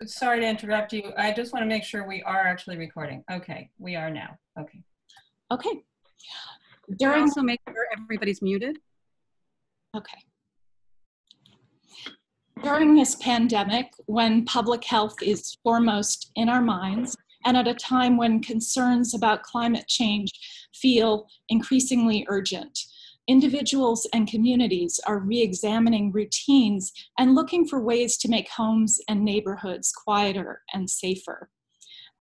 Sorry to interrupt you. I just want to make sure we are actually recording. Okay, we are now. Okay. Okay. Also make sure everybody's muted. Okay. During this pandemic, when public health is foremost in our minds, and at a time when concerns about climate change feel increasingly urgent, individuals and communities are re-examining routines and looking for ways to make homes and neighborhoods quieter and safer.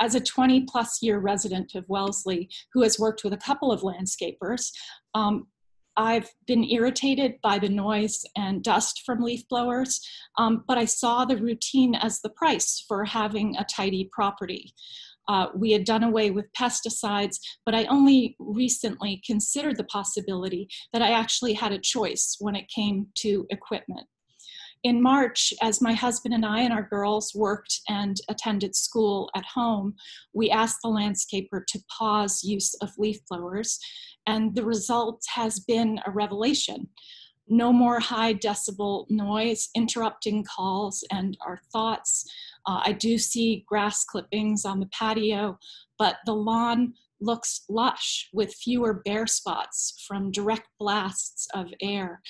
As a 20-plus year resident of Wellesley who has worked with a couple of landscapers, I've been irritated by the noise and dust from leaf blowers, but I saw the routine as the price for having a tidy property. We had done away with pesticides, but I only recently considered the possibility that I actually had a choice when it came to equipment. In March, as my husband and I and our girls worked and attended school at home, we asked the landscaper to pause use of leaf blowers, and the result has been a revelation. No more high decibel noise interrupting calls and our thoughts. I do see grass clippings on the patio, but the lawn looks lush with fewer bare spots from direct blasts of air.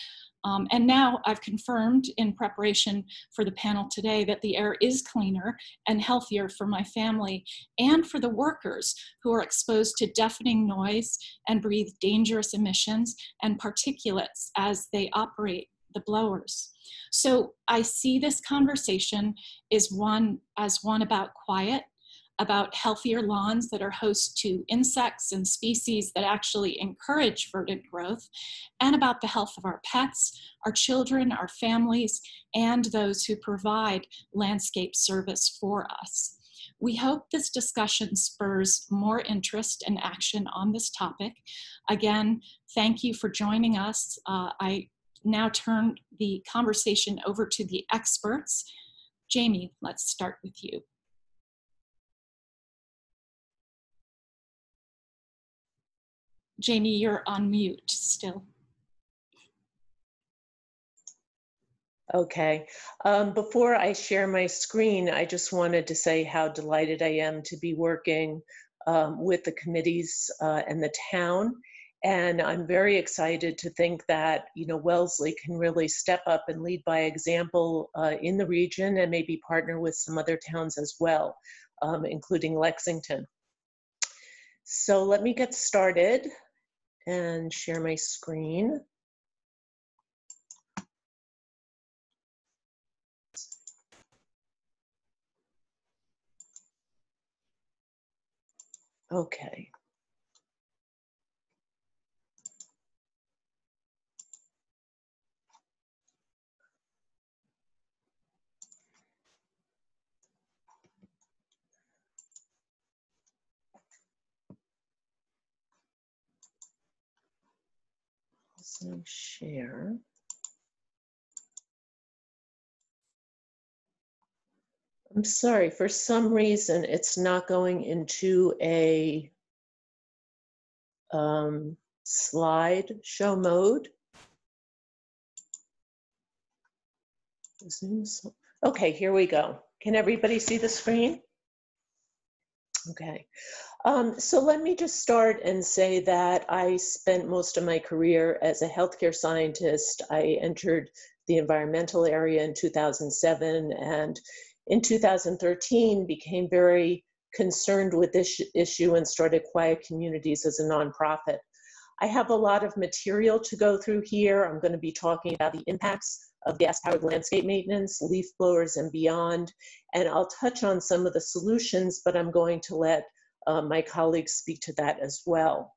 And now I've confirmed in preparation for the panel today that the air is cleaner and healthier for my family and for the workers who are exposed to deafening noise and breathe dangerous emissions and particulates as they operate the blowers. So I see this conversation as one about quiet, about healthier lawns that are host to insects and species that actually encourage verdant growth, and about the health of our pets, our children, our families, and those who provide landscape service for us. We hope this discussion spurs more interest and action on this topic. Again, thank you for joining us. I now turn the conversation over to the experts. Jamie, let's start with you. Jamie, you're on mute still. Okay. Before I share my screen, I just wanted to say how delighted I am to be working with the committees and the town. And I'm very excited to think that, you know, Wellesley can really step up and lead by example in the region and maybe partner with some other towns as well, including Lexington. So let me get started and share my screen. Okay. So share. I'm sorry, for some reason, it's not going into a slideshow mode. Okay, here we go. Can everybody see the screen? Okay. So let me just start and say that I spent most of my career as a healthcare scientist. I entered the environmental area in 2007 and in 2013 became very concerned with this issue and started Quiet Communities as a nonprofit. I have a lot of material to go through here. I'm going to be talking about the impacts of gas-powered landscape maintenance, leaf blowers, and beyond. And I'll touch on some of the solutions, but I'm going to let my colleagues speak to that as well.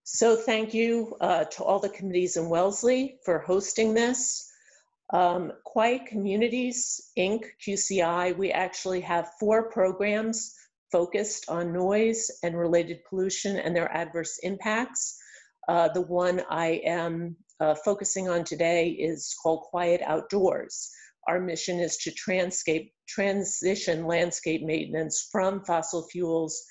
So thank you to all the committees in Wellesley for hosting this. Quiet Communities, Inc., QCI, we actually have 4 programs focused on noise and related pollution and their adverse impacts. The one I am focusing on today is called Quiet Outdoors. Our mission is to transition landscape maintenance from fossil fuels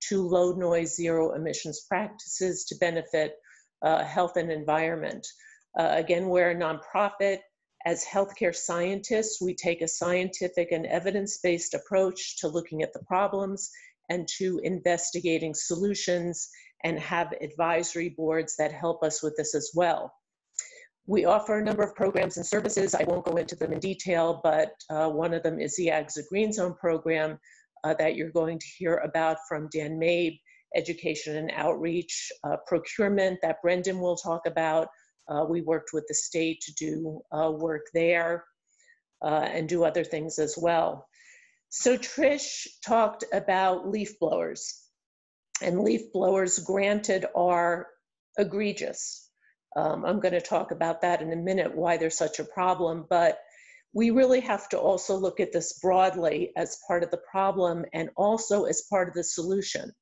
to low noise, zero emissions practices to benefit health and environment. Again, we're a nonprofit. As healthcare scientists, we take a scientific and evidence-based approach to looking at the problems and to investigating solutions, and have advisory boards that help us with this as well. We offer a number of programs and services. I won't go into them in detail, but one of them is the Ag Green Zone program that you're going to hear about from Dan Mabe, education and outreach, procurement that Brendan will talk about. We worked with the state to do work there and do other things as well. So Trish talked about leaf blowers, and leaf blowers granted are egregious. I'm going to talk about that in a minute, why they're such a problem, but we really have to also look at this broadly as part of the problem and also as part of the solution.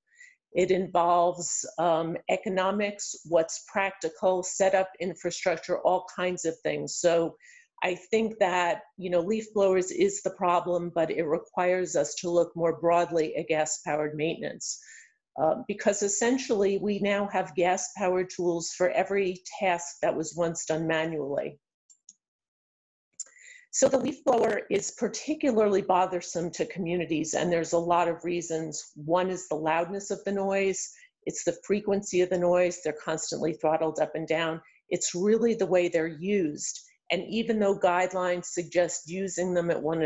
It involves economics, what's practical, set up infrastructure, all kinds of things. So I think that, you know, leaf blowers is the problem, but it requires us to look more broadly at gas-powered maintenance. Because essentially we now have gas-powered tools for every task that was once done manually. So the leaf blower is particularly bothersome to communities, and there's a lot of reasons. One is the loudness of the noise. It's the frequency of the noise. They're constantly throttled up and down. It's really the way they're used. And even though guidelines suggest using them at one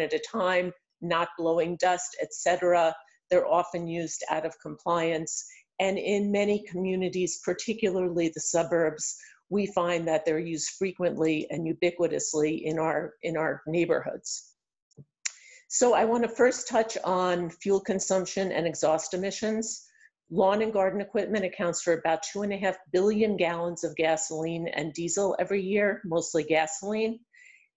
at a time, not blowing dust, etc., they're often used out of compliance. And in many communities, particularly the suburbs, we find that they're used frequently and ubiquitously in our neighborhoods. So I want to first touch on fuel consumption and exhaust emissions. Lawn and garden equipment accounts for about 2.5 billion gallons of gasoline and diesel every year, mostly gasoline.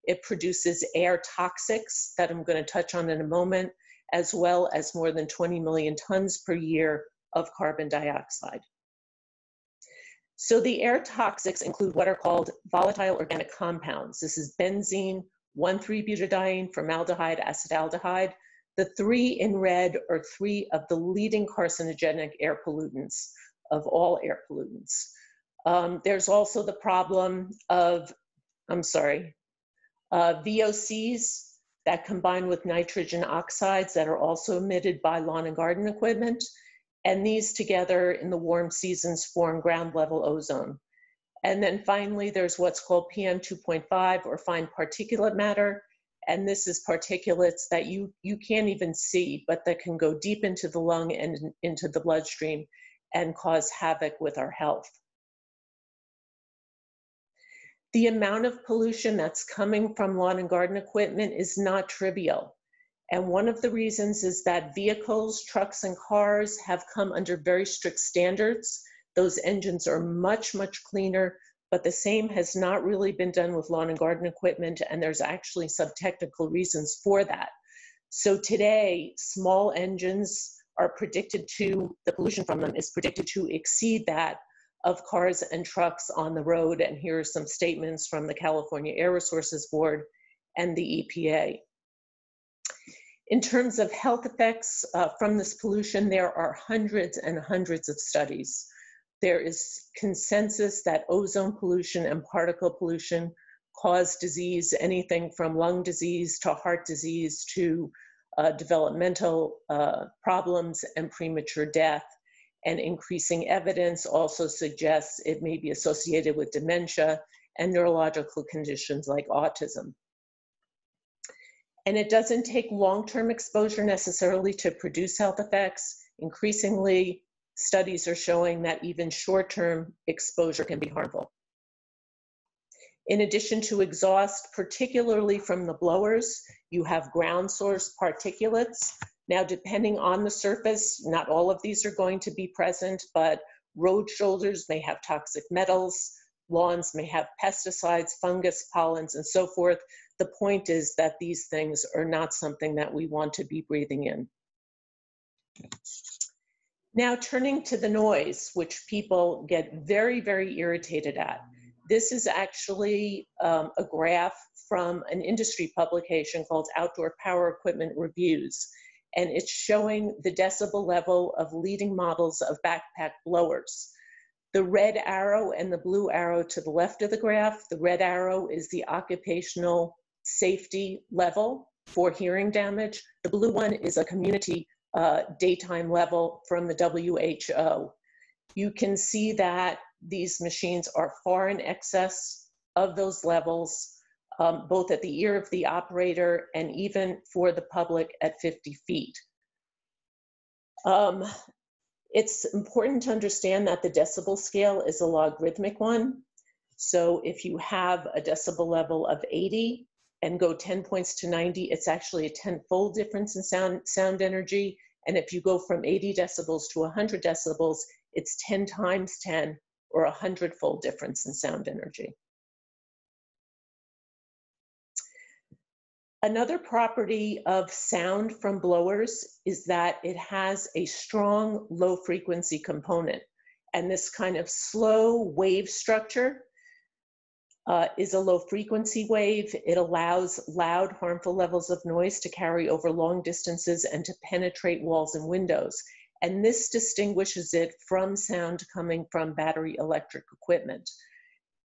It produces air toxics that I'm going to touch on in a moment, as well as more than 20 million tons per year of carbon dioxide. So the air toxics include what are called volatile organic compounds. This is benzene, 1,3-butadiene, formaldehyde, acetaldehyde. The three in red are three of the leading carcinogenic air pollutants of all air pollutants. There's also the problem of, VOCs that combine with nitrogen oxides that are also emitted by lawn and garden equipment. And these together in the warm seasons form ground level ozone. And then finally, there's what's called PM 2.5 or fine particulate matter. And this is particulates that you can't even see, but that can go deep into the lung and into the bloodstream and cause havoc with our health. The amount of pollution that's coming from lawn and garden equipment is not trivial. And one of the reasons is that vehicles, trucks, and cars have come under very strict standards. Those engines are much, much cleaner, but the same has not really been done with lawn and garden equipment, and there's actually some technical reasons for that. So today, small engines are predicted to, the pollution from them is predicted to exceed that of cars and trucks on the road. And here are some statements from the California Air Resources Board and the EPA. In terms of health effects from this pollution, there are hundreds and hundreds of studies. There is consensus that ozone pollution and particle pollution cause disease, anything from lung disease to heart disease to developmental problems and premature death. And increasing evidence also suggests it may be associated with dementia and neurological conditions like autism. And it doesn't take long-term exposure necessarily to produce health effects. Increasingly, studies are showing that even short-term exposure can be harmful. In addition to exhaust, particularly from the blowers, you have ground source particulates. Now, depending on the surface, not all of these are going to be present, but road shoulders may have toxic metals, lawns may have pesticides, fungus, pollens, and so forth. The point is that these things are not something that we want to be breathing in. Now, turning to the noise, which people get very, very irritated at. This is actually a graph from an industry publication called Outdoor Power Equipment Reviews. And it's showing the decibel level of leading models of backpack blowers. The red arrow and the blue arrow to the left of the graph, the red arrow is the occupational safety level for hearing damage. The blue one is a community daytime level from the WHO. You can see that these machines are far in excess of those levels, both at the ear of the operator and even for the public at 50 feet. It's important to understand that the decibel scale is a logarithmic one. So if you have a decibel level of 80 and go 10 points to 90, it's actually a 10-fold difference in sound energy. And if you go from 80 decibels to 100 decibels, it's 10 times 10 or 100-fold difference in sound energy. Another property of sound from blowers is that it has a strong low frequency component. And this kind of slow wave structure is a low frequency wave. It allows loud, harmful levels of noise to carry over long distances and to penetrate walls and windows. And this distinguishes it from sound coming from battery electric equipment.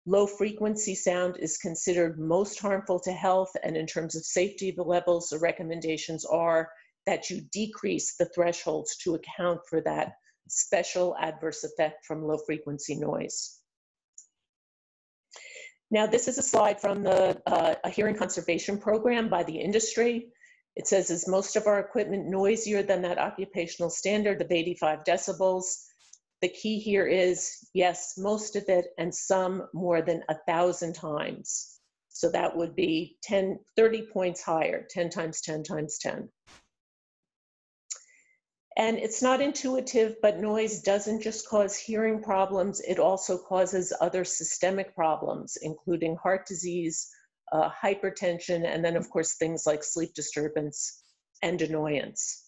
Low frequency sound is considered most harmful to health, and in terms of safety levels, the recommendations are that you decrease the thresholds to account for that special adverse effect from low frequency noise. Now, this is a slide from a hearing conservation program by the industry. It says, is most of our equipment noisier than that occupational standard of 85 decibels? The key here is, yes, most of it, and some more than 1,000 times. So that would be 30 points higher, 10 times 10 times 10. And it's not intuitive, but noise doesn't just cause hearing problems, it also causes other systemic problems, including heart disease, hypertension, and then of course things like sleep disturbance and annoyance.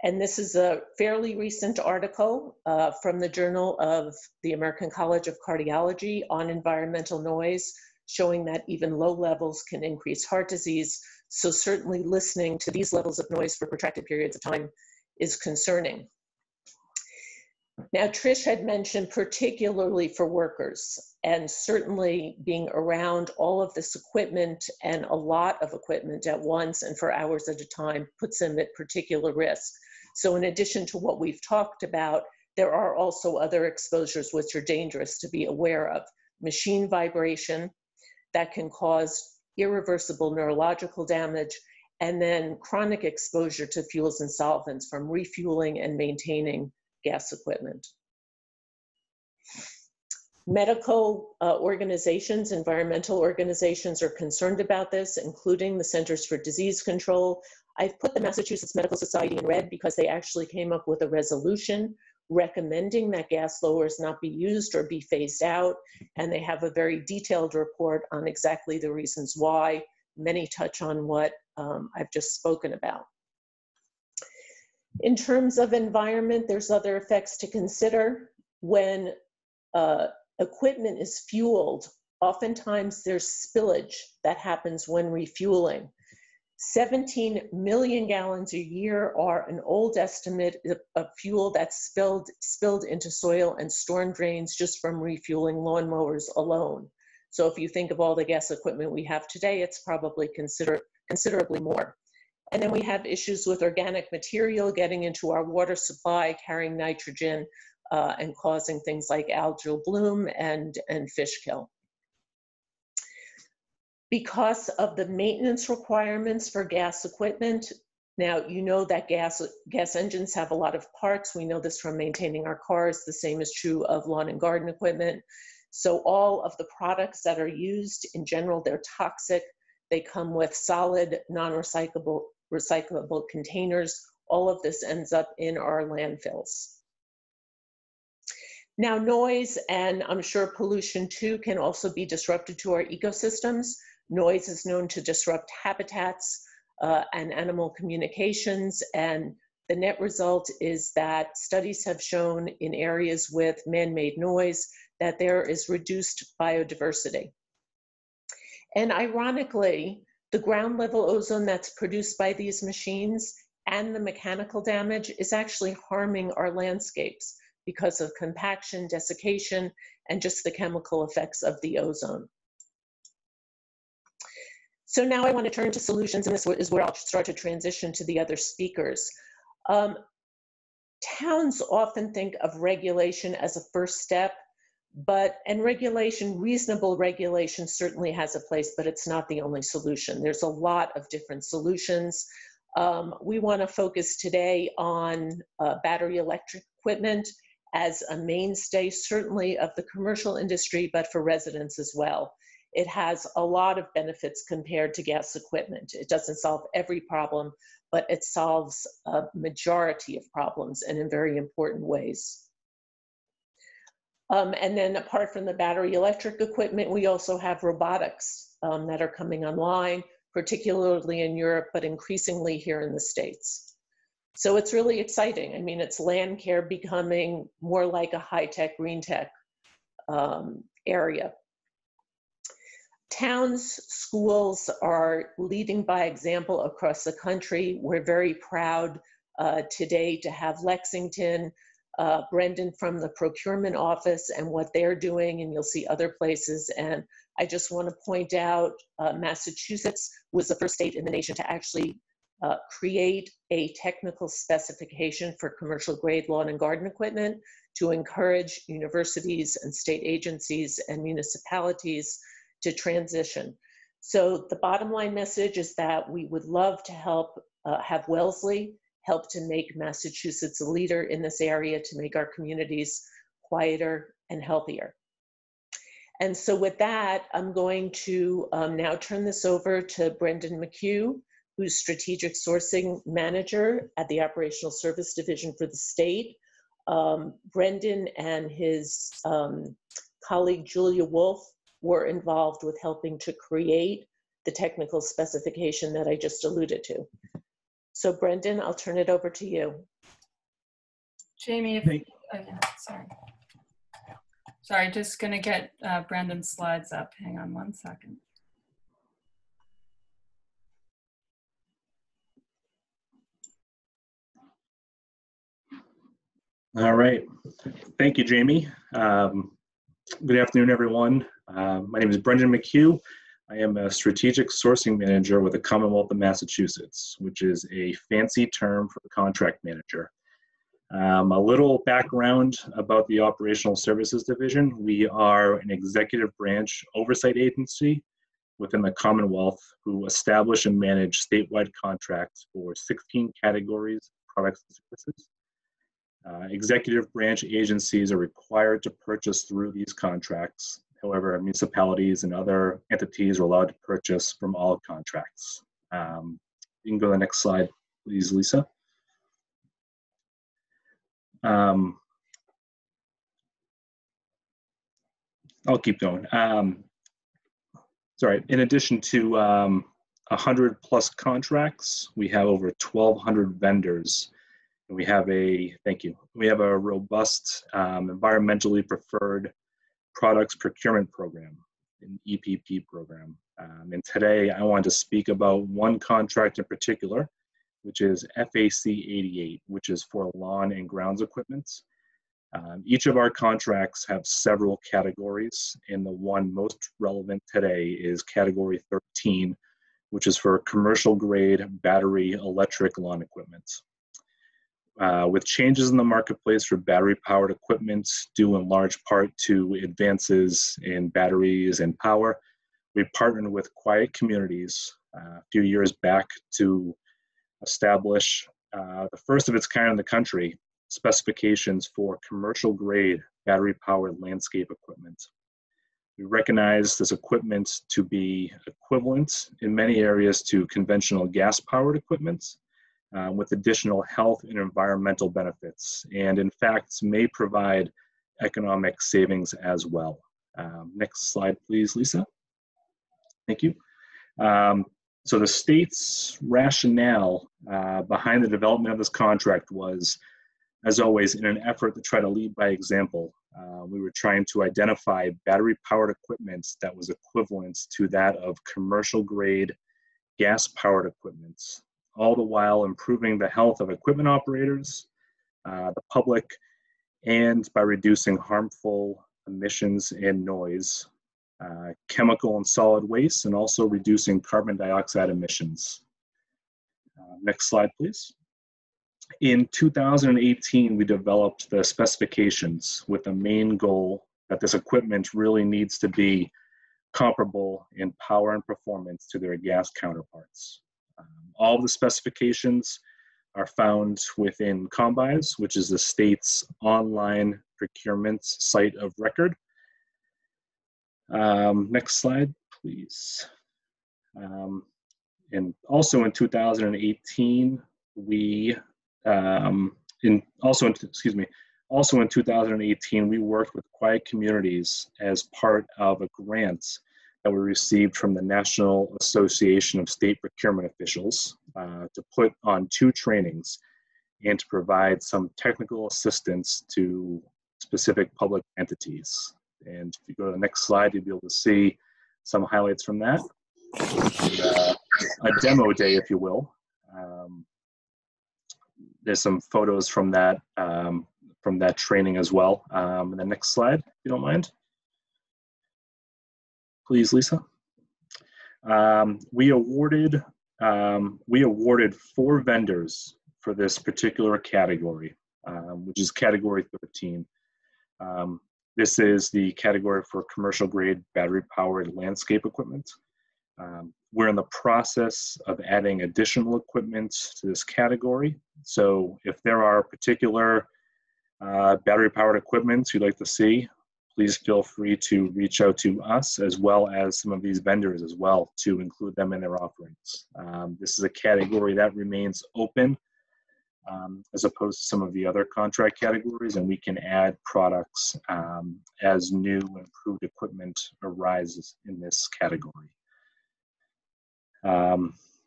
And this is a fairly recent article from the Journal of the American College of Cardiology on environmental noise, showing that even low levels can increase heart disease. So certainly listening to these levels of noise for protracted periods of time is concerning. Now, Trish had mentioned particularly for workers, and certainly being around all of this equipment and a lot of equipment at once and for hours at a time puts them at particular risk. So in addition to what we've talked about, there are also other exposures which are dangerous to be aware of. Machine vibration that can cause irreversible neurological damage, and then chronic exposure to fuels and solvents from refueling and maintaining gas equipment. Medical organizations, environmental organizations are concerned about this, including the Centers for Disease Control. I've put the Massachusetts Medical Society in red because they actually came up with a resolution recommending that gas lowers not be used or be phased out, and they have a very detailed report on exactly the reasons why. Many touch on what I've just spoken about. In terms of environment, there's other effects to consider. When equipment is fueled, oftentimes there's spillage that happens when refueling. 17 million gallons a year are an old estimate of fuel that's spilled into soil and storm drains just from refueling lawnmowers alone. So if you think of all the gas equipment we have today, it's probably considerably more. And then we have issues with organic material getting into our water supply, carrying nitrogen, and causing things like algal bloom and fish kill. Because of the maintenance requirements for gas equipment, now you know that gas engines have a lot of parts. We know this from maintaining our cars. The same is true of lawn and garden equipment. So all of the products that are used, in general, they're toxic. They come with solid, non-recyclable containers. All of this ends up in our landfills. Now, noise, and I'm sure pollution too, can also be disruptive to our ecosystems. Noise is known to disrupt habitats and animal communications, and the net result is that studies have shown in areas with man-made noise that there is reduced biodiversity. And ironically, the ground level ozone that's produced by these machines and the mechanical damage is actually harming our landscapes. because of compaction, desiccation, and just the chemical effects of the ozone. So now I want to turn to solutions, and this is where I'll start to transition to the other speakers. Towns often think of regulation as a first step, and regulation, reasonable regulation certainly has a place, but it's not the only solution. There's a lot of different solutions. We want to focus today on battery electric equipment as a mainstay, certainly of the commercial industry, but for residents as well. It has a lot of benefits compared to gas equipment. It doesn't solve every problem, but it solves a majority of problems and in very important ways. And then apart from the battery electric equipment, we also have robotics that are coming online, particularly in Europe, but increasingly here in the States. So it's really exciting. I mean, it's land care becoming more like a high-tech, green tech area. Towns, schools are leading by example across the country. We're very proud today to have Lexington, Brendan from the procurement office and what they're doing, and you'll see other places. And I just want to point out Massachusetts was the first state in the nation to actually create a technical specification for commercial grade lawn and garden equipment to encourage universities and state agencies and municipalities to transition. So the bottom line message is that we would love to help have Wellesley help to make Massachusetts a leader in this area to make our communities quieter and healthier. And so with that, I'm going to now turn this over to Brendan McHugh, who's Strategic Sourcing Manager at the Operational Service Division for the state. Brendan and his colleague Julia Wolf were involved with helping to create the technical specification that I just alluded to. So Brendan, I'll turn it over to you. Jamie, if, sorry, just gonna get Brendan's slides up. Hang on one second. All right, thank you, Jamie. Good afternoon, everyone. My name is Brendan McHugh. I am a strategic sourcing manager with the Commonwealth of Massachusetts, which is a fancy term for a contract manager. A little background about the Operational Services Division. We are an executive branch oversight agency within the Commonwealth who establish and manage statewide contracts for 16 categories of products and services. Executive branch agencies are required to purchase through these contracts. However, municipalities and other entities are allowed to purchase from all contracts. You can go to the next slide, please, Lisa. I'll keep going. Sorry, in addition to 100 plus contracts, we have over 1,200 vendors. We have a, thank you, we have a robust environmentally preferred products procurement program, an EPP program. And today I want to speak about one contract in particular, which is FAC 88, which is for lawn and grounds equipment. Each of our contracts have several categories, and the one most relevant today is category 13, which is for commercial grade battery electric lawn equipment. With changes in the marketplace for battery-powered equipment, due in large part to advances in batteries and power, we partnered with Quiet Communities a few years back to establish the first of its kind in the country, specifications for commercial-grade battery-powered landscape equipment. We recognize this equipment to be equivalent in many areas to conventional gas-powered equipment, with additional health and environmental benefits, and in fact may provide economic savings as well. Next slide, please, Lisa. Thank you. So the state's rationale behind the development of this contract was, as always, in an effort to try to lead by example. We were trying to identify battery-powered equipment that was equivalent to that of commercial-grade gas-powered equipment, all the while improving the health of equipment operators, the public, and by reducing harmful emissions and noise, chemical and solid waste, and also reducing carbon dioxide emissions. Next slide, please. In 2018, we developed the specifications with the main goal that this equipment really needs to be comparable in power and performance to their gas counterparts. All of the specifications are found within Combis, which is the state's online procurement site of record. Next slide, please. And also in 2018, also in 2018, we worked with Quiet Communities as part of a grant that we received from the National Association of State Procurement Officials to put on 2 trainings and to provide some technical assistance to specific public entities. And if you go to the next slide, you'll be able to see some highlights from that. A demo day, if you will. There's some photos from that training as well. And the next slide, if you don't mind. Please, Lisa. We awarded 4 vendors for this particular category, which is category 13. This is the category for commercial grade battery powered landscape equipment. We're in the process of adding additional equipment to this category. So if there are particular battery powered equipment you'd like to see, please feel free to reach out to us as well as some of these vendors as well to include them in their offerings. This is a category that remains open as opposed to some of the other contract categories, and we can add products as new improved equipment arises in this category.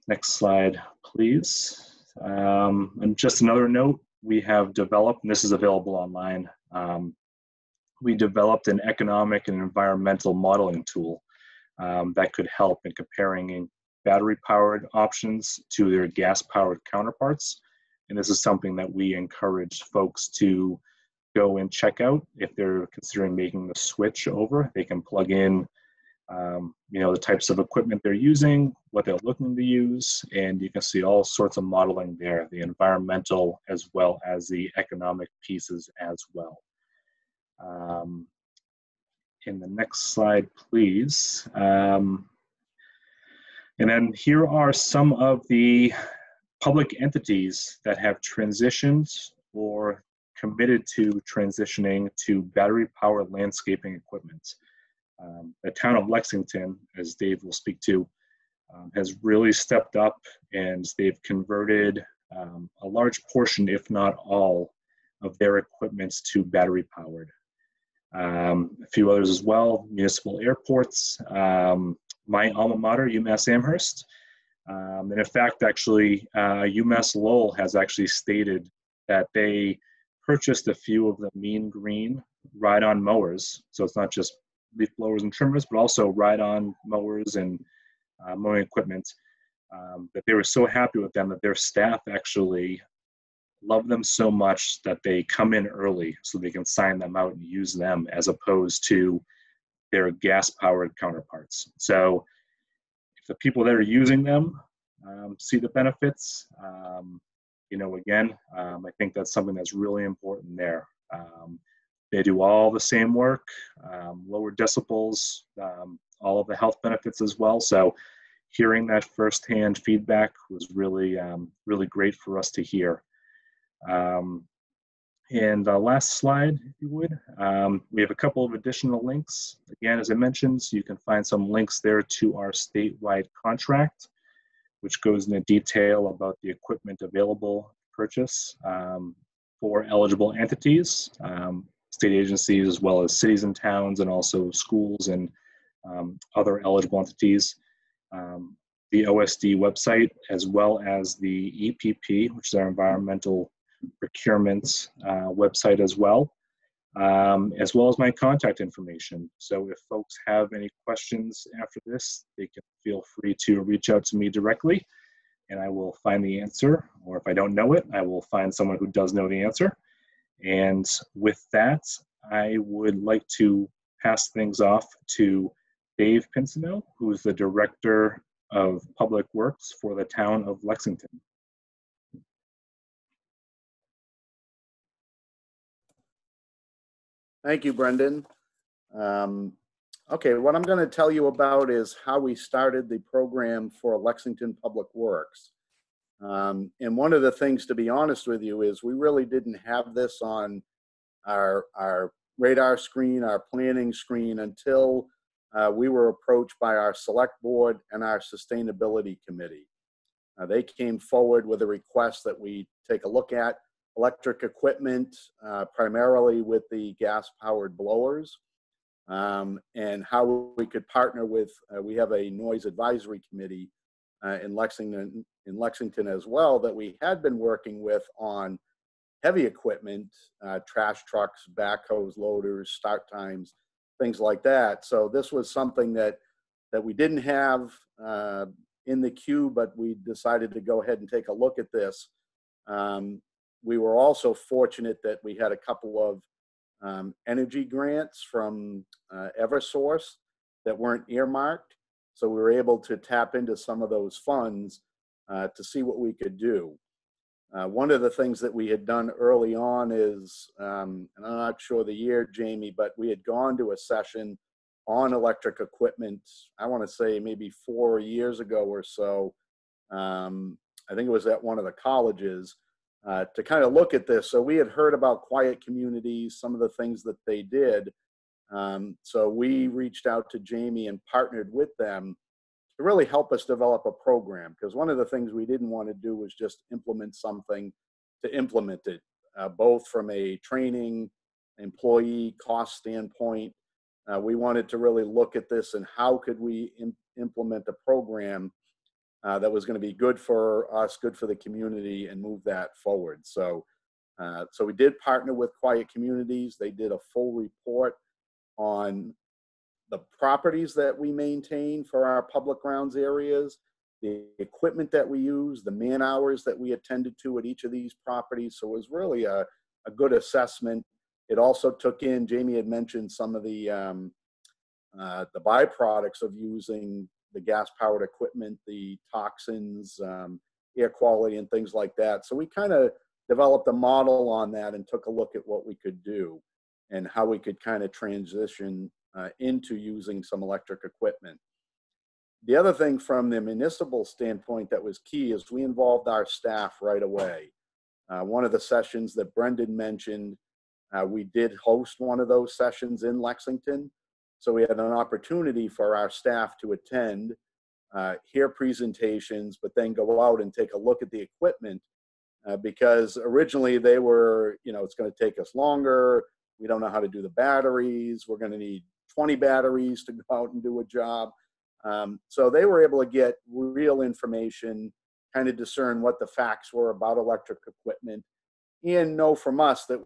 Next slide, please. And just another note, we have developed, and this is available online, we developed an economic and environmental modeling tool that could help in comparing battery-powered options to their gas-powered counterparts. And this is something that we encourage folks to go and check out if they're considering making the switch over. They can plug in the types of equipment they're using, what they're looking to use, and you can see all sorts of modeling there, the environmental as well as the economic pieces as well. In the next slide, please. And then here are some of the public entities that have transitioned or committed to transitioning to battery-powered landscaping equipment. The town of Lexington, as Dave will speak to, has really stepped up, and they've converted a large portion, if not all, of their equipment to battery-powered. A few others as well, municipal airports, my alma mater, UMass Amherst. And in fact, actually, UMass Lowell has actually stated that they purchased a few of the mean green ride-on mowers. So it's not just leaf blowers and trimmers, but also ride-on mowers and mowing equipment. That they were so happy with them that their staff actually love them so much that they come in early so they can sign them out and use them as opposed to their gas-powered counterparts. So if the people that are using them see the benefits, again, I think that's something that's really important there. They do all the same work, lower decibels, all of the health benefits as well. So hearing that firsthand feedback was really, really great for us to hear. And last slide, if you would. We have a couple of additional links. Again, as I mentioned, you can find some links there to our statewide contract, which goes into detail about the equipment available to purchase for eligible entities, state agencies, as well as cities and towns, and also schools and other eligible entities. The OSD website, as well as the EPP, which is our environmental procurement website as well as my contact information. So if folks have any questions after this, they can feel free to reach out to me directly and I will find the answer, or if I don't know it, I will find someone who does know the answer, And with that, I would like to pass things off to Dave Pinsino, who is the Director of Public Works for the town of Lexington. Thank you, Brendan. Okay, what I'm going to tell you about is how we started the program for Lexington Public Works. And one of the things, to be honest with you, is we really didn't have this on our radar screen, our planning screen, until we were approached by our select board and our sustainability committee. They came forward with a request that we take a look at electric equipment, primarily with the gas-powered blowers, and how we could partner with, we have a noise advisory committee in Lexington as well that we had been working with on heavy equipment, trash trucks, backhoes, loaders, start times, things like that. So this was something that we didn't have in the queue, but we decided to go ahead and take a look at this. We were also fortunate that we had a couple of energy grants from Eversource that weren't earmarked. So we were able to tap into some of those funds to see what we could do. One of the things that we had done early on is, and I'm not sure the year, Jamie, but we had gone to a session on electric equipment, I want to say maybe 4 years ago or so. I think it was at one of the colleges to kind of look at this. So we had heard about quiet communities, some of the things that they did. So we reached out to Jamie and partnered with them to really help us develop a program, because one of the things we didn't want to do was just implement something to implement it, both from a training, employee cost standpoint. We wanted to really look at this and how could we implement a program that was going to be good for us, good for the community, and move that forward. So, so we did partner with Quiet Communities. They did a full report on the properties that we maintain for our public grounds areas, the equipment that we use, the man hours that we attended to at each of these properties. So it was really a good assessment. It also took in, Jamie had mentioned some of the byproducts of using the gas-powered equipment, the toxins, air quality, and things like that. So we kind of developed a model on that and took a look at what we could do and how we could kind of transition into using some electric equipment. The other thing from the municipal standpoint that was key is we involved our staff right away. One of the sessions that Brendan mentioned, we did host one of those sessions in Lexington. So we had an opportunity for our staff to attend, hear presentations, but then go out and take a look at the equipment because originally they were, you know, it's going to take us longer. We don't know how to do the batteries. We're going to need 20 batteries to go out and do a job. So they were able to get real information, kind of discern what the facts were about electric equipment, and know from us that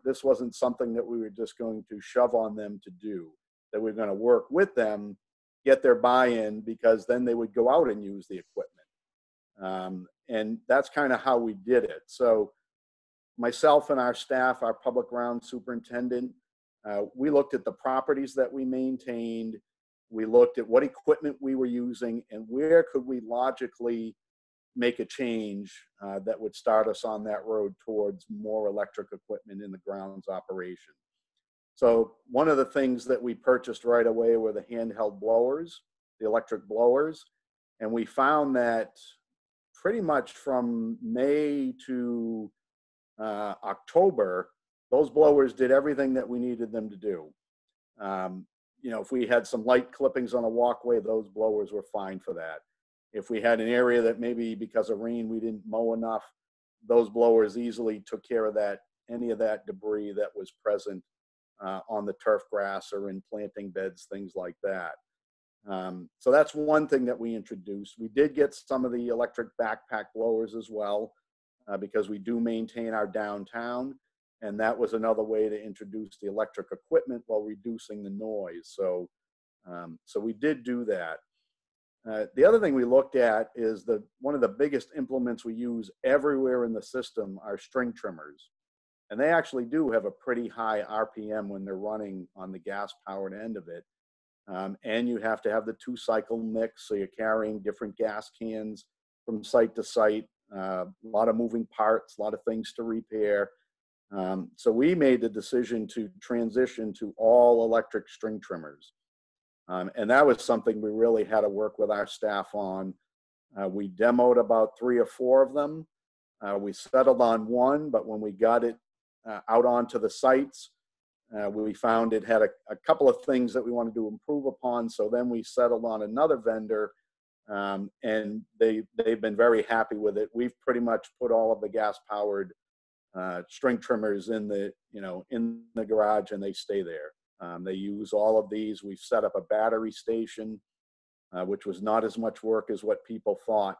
this wasn't something that we were just going to shove on them to do, that we're going to work with them, get their buy-in, because then they would go out and use the equipment. And that's kind of how we did it. So myself and our staff, our public grounds superintendent, we looked at the properties that we maintained. We looked at what equipment we were using and where could we logically make a change that would start us on that road towards more electric equipment in the grounds operation. So one of the things that we purchased right away were the handheld blowers, the electric blowers. And we found that pretty much from May to October, those blowers did everything that we needed them to do. You know, if we had some light clippings on a walkway, those blowers were fine for that. If we had an area that maybe because of rain we didn't mow enough, those blowers easily took care of that, any of that debris that was present on the turf grass or in planting beds, things like that. So that's one thing that we introduced. We did get some of the electric backpack blowers as well because we do maintain our downtown. And that was another way to introduce the electric equipment while reducing the noise. So, so we did do that. The other thing we looked at is one of the biggest implements we use everywhere in the system are string trimmers. And they actually do have a pretty high RPM when they're running on the gas-powered end of it. And you have to have the 2-cycle mix, so you're carrying different gas cans from site to site, a lot of moving parts, a lot of things to repair. So we made the decision to transition to all electric string trimmers. And that was something we really had to work with our staff on. We demoed about 3 or 4 of them. We settled on one, but when we got it out onto the sites, we found it had a couple of things that we wanted to improve upon. So then we settled on another vendor, and they've been very happy with it. We've pretty much put all of the gas-powered string trimmers in the garage, and they stay there. They use all of these. We've set up a battery station, which was not as much work as what people thought,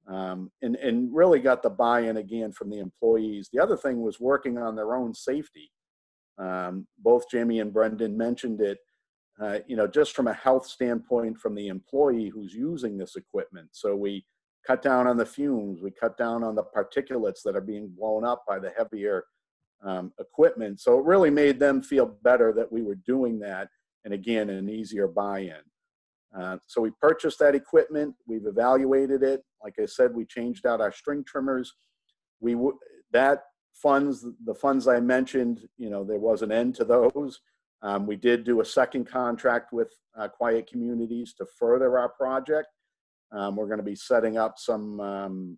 and really got the buy-in again from the employees. The other thing was working on their own safety. Both Jamie and Brendan mentioned it, just from a health standpoint from the employee who's using this equipment. So we cut down on the fumes, we cut down on the particulates that are being blown up by the heavier equipment. So it really made them feel better that we were doing that, and again, an easier buy-in. So we purchased that equipment, we've evaluated it. Like I said, we changed out our string trimmers. The funds I mentioned, there was an end to those. We did do a second contract with Quiet Communities to further our project. We're going to be setting up some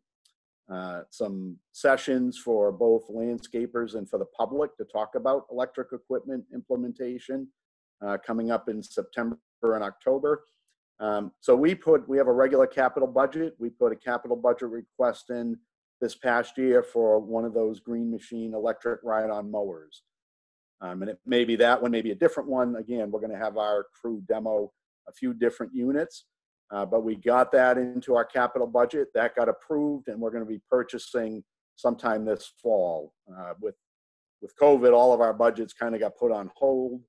sessions for both landscapers and for the public to talk about electric equipment implementation coming up in September and October. So we have a regular capital budget. We put a capital budget request in this past year for one of those Green Machine electric ride-on mowers. And it may be that one, maybe a different one. Again, we're going to have our crew demo a few different units, but we got that into our capital budget. That got approved, and we're going to be purchasing sometime this fall. With COVID, all of our budgets kind of got put on hold,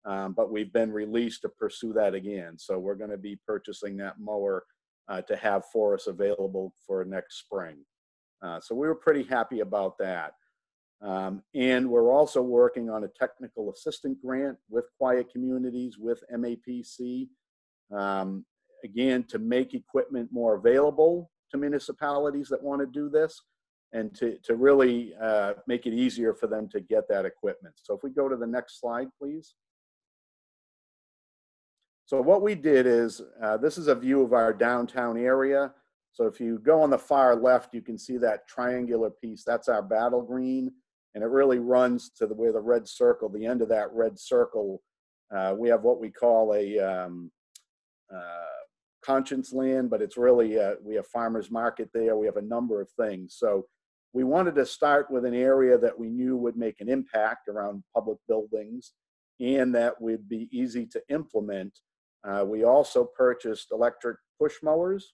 but we've been released to pursue that again. So we're going to be purchasing that mower to have for us available for next spring. So we were pretty happy about that. And we're also working on a technical assistant grant with Quiet Communities, with MAPC, again, to make equipment more available to municipalities that want to do this, and to really make it easier for them to get that equipment. So if we go to the next slide, please. So what we did is, this is a view of our downtown area. So if you go on the far left, you can see that triangular piece. That's our battle green, and it really runs to where the red circle, the end of that red circle. We have what we call a conscience land, but it's really, we have farmers market there. We have a number of things. So we wanted to start with an area that we knew would make an impact around public buildings and that would be easy to implement. We also purchased electric push mowers.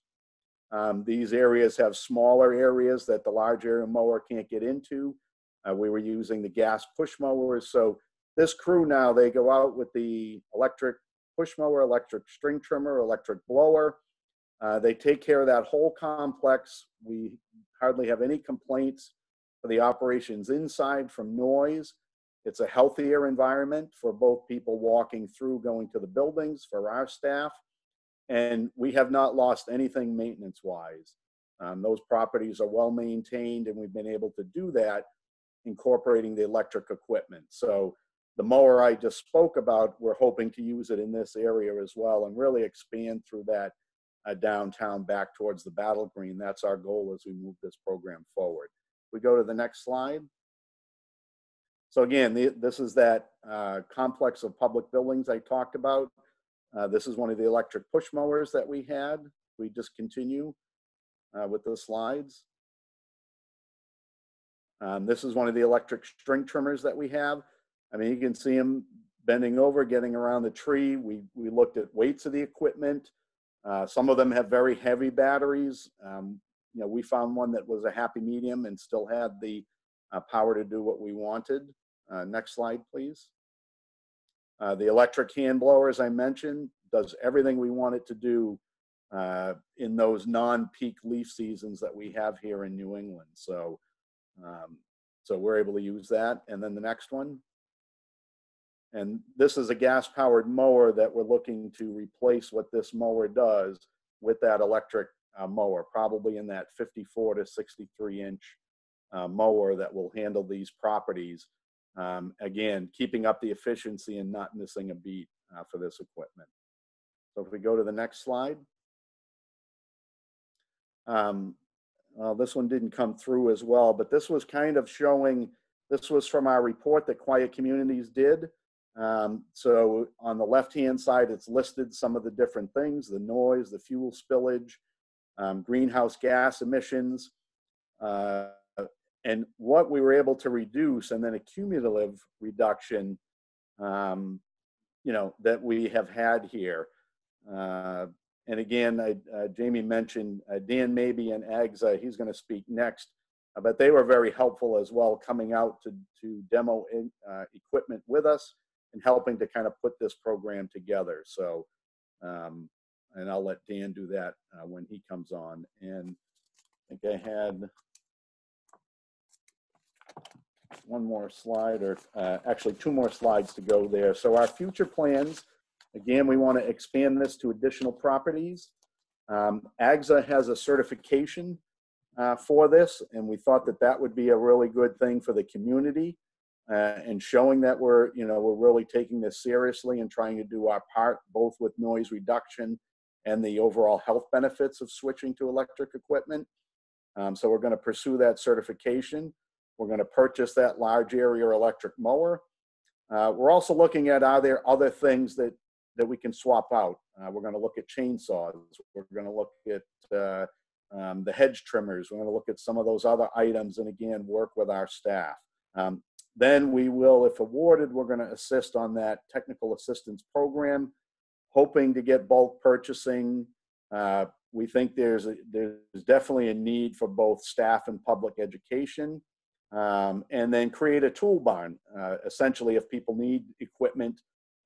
These areas have smaller areas that the large area mower can't get into. We were using the gas push mowers. So this crew now, they go out with the electric push mower, electric string trimmer, electric blower. They take care of that whole complex. We hardly have any complaints for the operations inside from noise. It's a healthier environment for both people walking through, going to the buildings, for our staff. And we have not lost anything maintenance-wise. Those properties are well maintained, and we've been able to do that incorporating the electric equipment. So the mower I just spoke about, we're hoping to use it in this area as well and really expand through that downtown back towards the Battle Green. That's our goal as we move this program forward. We go to the next slide. So again, this is that complex of public buildings I talked about. This is one of the electric push mowers that we had. We just continue with the slides. This is one of the electric string trimmers that we have. I mean, you can see them bending over, getting around the tree. We looked at weights of the equipment. Some of them have very heavy batteries. We found one that was a happy medium and still had the power to do what we wanted. Next slide, please. The electric hand blower, as I mentioned, does everything we want it to do in those non-peak leaf seasons that we have here in New England. So So we're able to use that. And then the next one. And this is a gas-powered mower that we're looking to replace what this mower does with that electric mower, probably in that 54 to 63-inch mower that will handle these properties. Again, keeping up the efficiency and not missing a beat for this equipment. So if we go to the next slide. Well, this one didn't come through as well, but this was kind of showing, this was from our report that Quiet Communities did. So on the left-hand side, it's listed some of the different things, the noise, the fuel spillage, greenhouse gas emissions, and what we were able to reduce, and then a cumulative reduction, you know, that we have had here. And again, Jamie mentioned Dan Mabey and AGSA, he's going to speak next, but they were very helpful as well, coming out to demo equipment with us and helping to kind of put this program together. So, and I'll let Dan do that when he comes on. And I think I had one more slide, or actually 2 more slides to go there. So our future plans, again, we want to expand this to additional properties. AGSA has a certification for this, and we thought that that would be a really good thing for the community, and showing that we're really taking this seriously and trying to do our part, both with noise reduction and the overall health benefits of switching to electric equipment. So we're going to pursue that certification. We're going to purchase that large area electric mower. We're also looking at, are there other things that we can swap out? We're going to look at chainsaws. We're going to look at the hedge trimmers. We're going to look at some of those other items, and again, work with our staff. Then we will, if awarded, we're going to assist on that technical assistance program, hoping to get bulk purchasing. We think there's definitely a need for both staff and public education. And then create a tool barn. Essentially, if people need equipment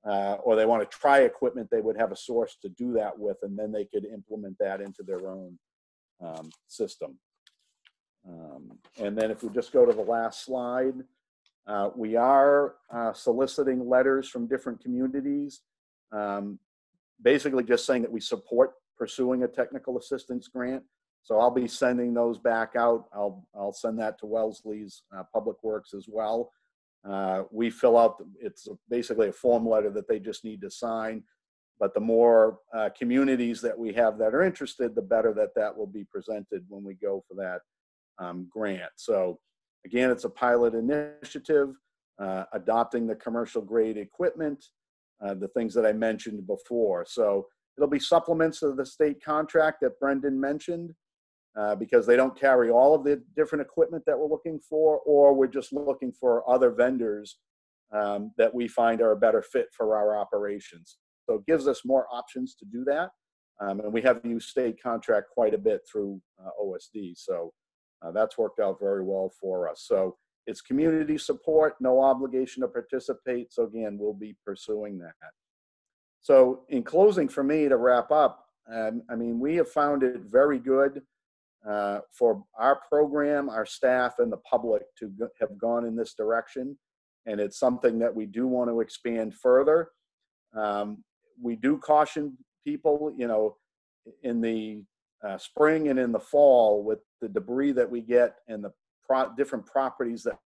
or they want to try equipment, they would have a source to do that with, and then they could implement that into their own system. And then if we just go to the last slide, we are soliciting letters from different communities, basically just saying that we support pursuing a technical assistance grant. So I'll be sending those back out. I'll send that to Wellesley's Public Works as well. We fill out, it's basically a form letter that they just need to sign. But the more communities that we have that are interested, the better that will be presented when we go for that grant. So again, it's a pilot initiative, adopting the commercial grade equipment, the things that I mentioned before. So it'll be supplements to the state contract that Brendan mentioned. Because they don't carry all of the different equipment that we're looking for, or we're just looking for other vendors that we find are a better fit for our operations. So it gives us more options to do that. And we have used state contract quite a bit through OSD. So that's worked out very well for us. So it's community support, no obligation to participate. So again, we'll be pursuing that. So in closing, for me, to wrap up, I mean, we have found it very good for our program, our staff, and the public to have gone in this direction. And it's something that we do want to expand further. We do caution people, you know, in the spring and in the fall, with the debris that we get and the different properties that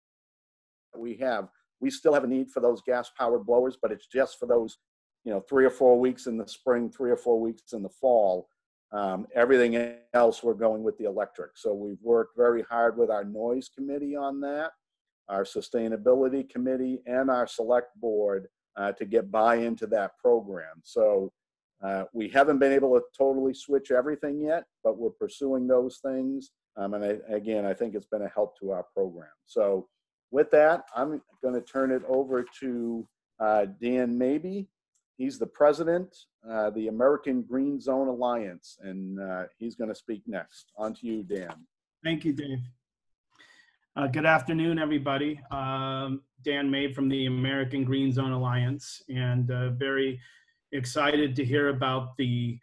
we have, we still have a need for those gas-powered blowers, but it's just for those, you know, 3 or 4 weeks in the spring, 3 or 4 weeks in the fall. Everything else, we're going with the electric. So we've worked very hard with our noise committee on that, our sustainability committee, and our select board to get buy-in to that program. So we haven't been able to totally switch everything yet, but we're pursuing those things. And again, I think it's been a help to our program. So with that, I'm going to turn it over to Dan Mabey. He's the president, the American Green Zone Alliance, and he's going to speak next. On to you, Dan. Thank you, Dave. Good afternoon, everybody. Dan Mabey from the American Green Zone Alliance, and very excited to hear about the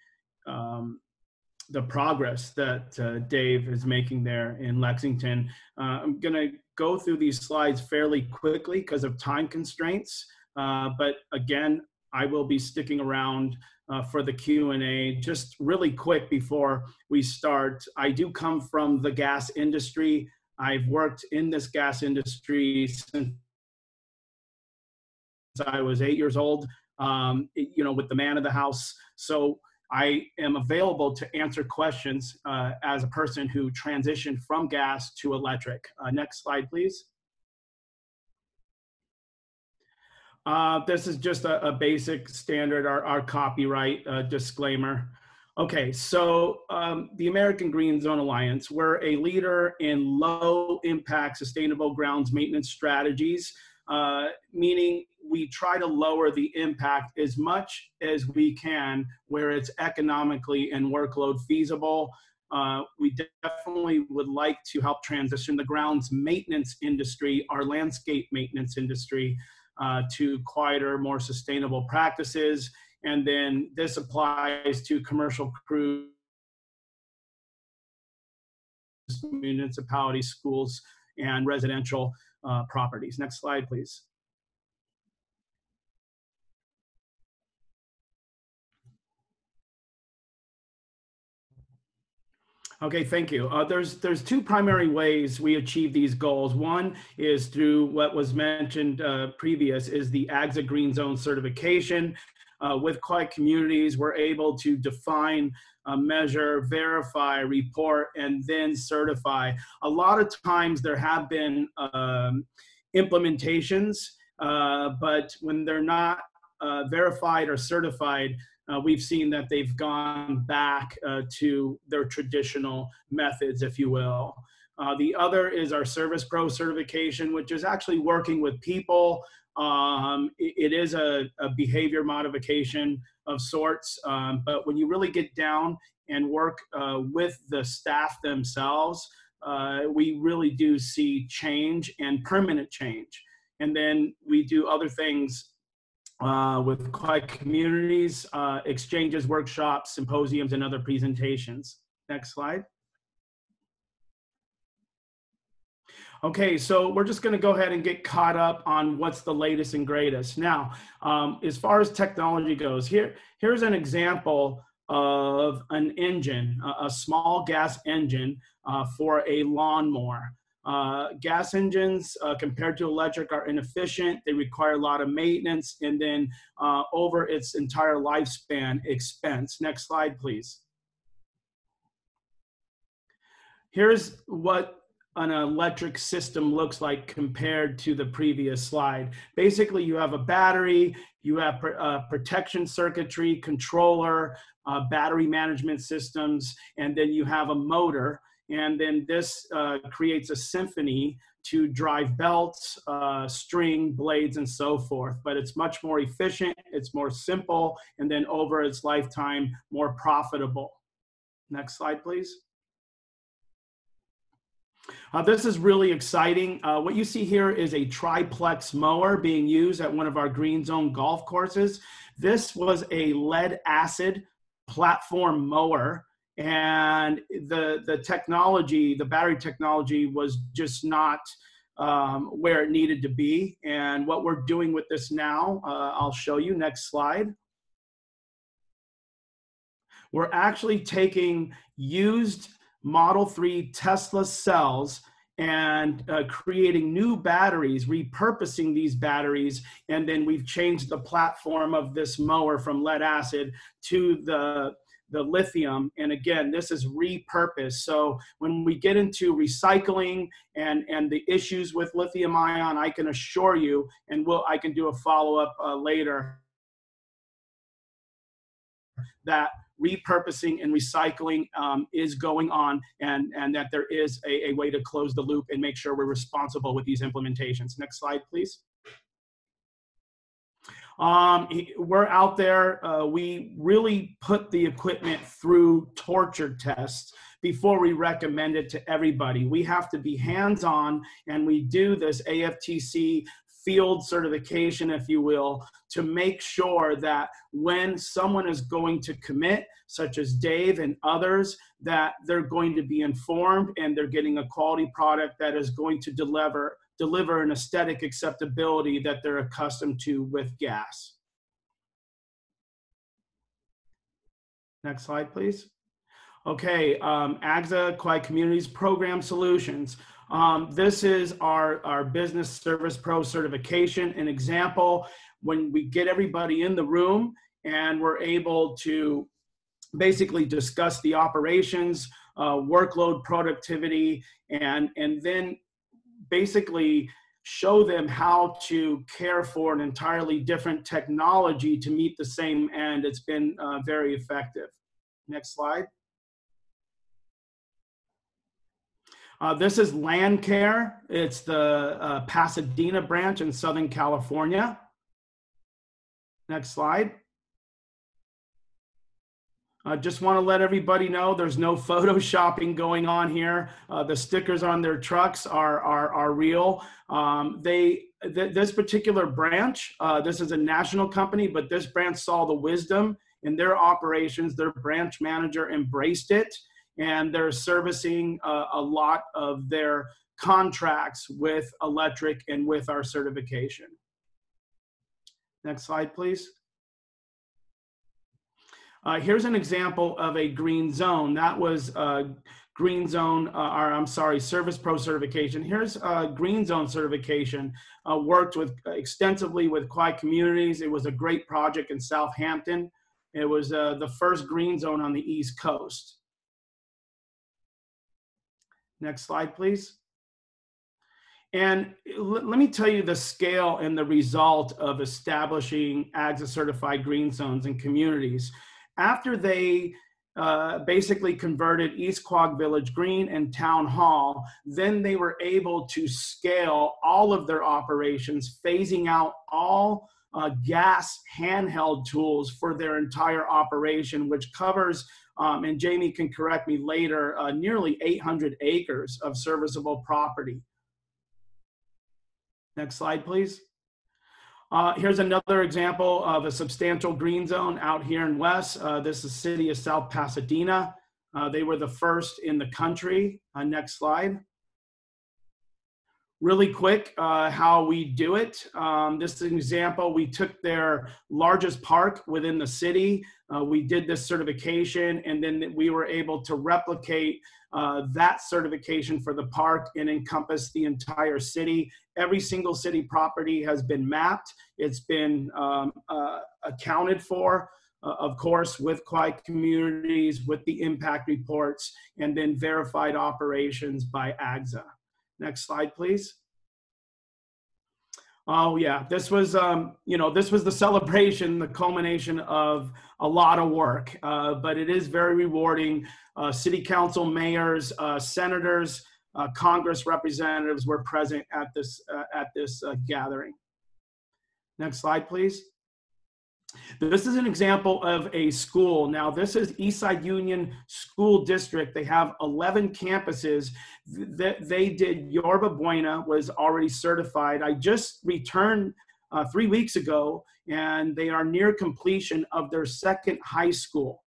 progress that Dave is making there in Lexington. I'm going to go through these slides fairly quickly because of time constraints. But again, I will be sticking around for the Q&A. Just really quick before we start, I do come from the gas industry. I've worked in this gas industry since I was 8 years old, you know, with the man of the house. So I am available to answer questions as a person who transitioned from gas to electric. Next slide, please. This is just a basic standard, our copyright disclaimer. Okay, so the American Green Zone Alliance, we're a leader in low impact sustainable grounds maintenance strategies, meaning we try to lower the impact as much as we can where it's economically and workload feasible. We definitely would like to help transition the grounds maintenance industry, our landscape maintenance industry, to quieter, more sustainable practices. And then this applies to commercial crews, municipalities, schools, and residential properties. Next slide, please. Okay, thank you. There's two primary ways we achieve these goals. One is through what was mentioned previous, is the AGSA Green Zone certification. With quiet communities, we're able to define, measure, verify, report, and then certify. A lot of times there have been implementations, but when they're not verified or certified, we've seen that they've gone back to their traditional methods, if you will. The other is our Service Pro certification, which is actually working with people. It is a behavior modification of sorts, but when you really get down and work with the staff themselves, we really do see change and permanent change. And then we do other things with quiet communities, exchanges, workshops, symposiums, and other presentations. Next slide. Okay, so we're just going to go ahead and get caught up on what's the latest and greatest. Now, as far as technology goes, here's an example of an engine, a small gas engine for a lawnmower. Gas engines compared to electric are inefficient. They require a lot of maintenance, and then over its entire lifespan, expense. Next slide, please. Here's what an electric system looks like compared to the previous slide. Basically, you have a battery, you have protection circuitry, controller, battery management systems, and then you have a motor. And then this creates a symphony to drive belts, string, blades, and so forth. But it's much more efficient, it's more simple, and then over its lifetime, more profitable. Next slide, please. This is really exciting. What you see here is a triplex mower being used at one of our Green Zone golf courses. This was a lead acid platform mower, and the technology, the battery technology, was just not where it needed to be. And what we're doing with this now, I'll show you. Next slide. We're actually taking used Model 3 Tesla cells and creating new batteries, repurposing these batteries, and then we've changed the platform of this mower from lead acid to the lithium. And again, this is repurposed. So when we get into recycling and the issues with lithium ion, I can assure you, and I can do a follow-up later, that repurposing and recycling is going on, and that there is a way to close the loop and make sure we're responsible with these implementations. Next slide, please. We're out there. We really put the equipment through torture tests before we recommend it to everybody. We have to be hands-on, and we do this AFTC field certification, if you will, to make sure that when someone is going to commit, such as Dave and others, that they're going to be informed and they're getting a quality product that is going to deliver an aesthetic acceptability that they're accustomed to with gas. Next slide, please. Okay, AGSA Quiet Communities Program Solutions. This is our Business Service Pro certification. An example, when we get everybody in the room and we're able to basically discuss the operations, workload, productivity, and then basically show them how to care for an entirely different technology to meet the same end. It's been very effective. Next slide. This is Land Care. It's the Pasadena branch in Southern California. Next slide. I just want to let everybody know there's no photoshopping going on here. The stickers on their trucks are real. This particular branch, this is a national company, but this branch saw the wisdom in their operations. Their branch manager embraced it, and they're servicing a lot of their contracts with electric and with our certification. Next slide, please. Here's an example of a green zone. That was green zone, Service Pro certification. Here's green zone certification. Worked with extensively with quiet communities. It was a great project in Southampton. It was the first green zone on the East Coast. Next slide, please. And let me tell you the scale and the result of establishing AGSA certified green zones in communities. After they basically converted East Quogue Village Green and Town Hall, then they were able to scale all of their operations, phasing out all gas handheld tools for their entire operation, which covers, and Jamie can correct me later, nearly 800 acres of serviceable property. Next slide, please. Here's another example of a substantial green zone out here in West. This is city of South Pasadena. They were the first in the country. Next slide. Really quick, how we do it. This is an example. We took their largest park within the city. We did this certification, and then we were able to replicate that certification for the park and encompass the entire city. Every single city property has been mapped. It's been accounted for, of course, with quiet communities, with the impact reports, and then verified operations by AGSA. Next slide, please. Oh yeah, this was, this was the celebration, the culmination of a lot of work, but it is very rewarding. City council, mayors, senators, Congress representatives were present at this gathering. Next slide, please. This is an example of a school. Now, this is Eastside Union School District. They have 11 campuses. They did Yorba Buena, was already certified. I just returned 3 weeks ago, and they are near completion of their second high school.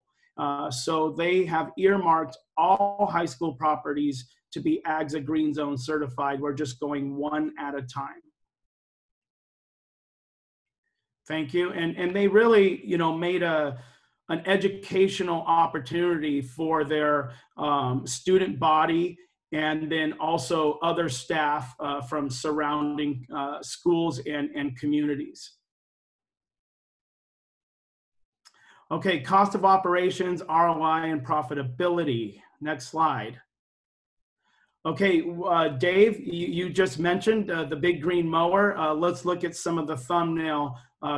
So they have earmarked all high school properties to be AGSA Green Zone certified. We're just going one at a time. Thank you. And they really, made an educational opportunity for their student body, and then also other staff from surrounding schools and communities. Okay, cost of operations, ROI, and profitability. Next slide. Okay, Dave, you just mentioned the big green mower. Let's look at some of the thumbnail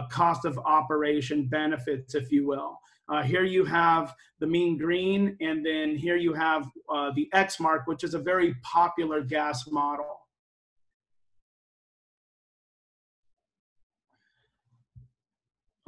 cost of operation benefits, if you will. Here you have the mean green, and then here you have the X mark, which is a very popular gas model.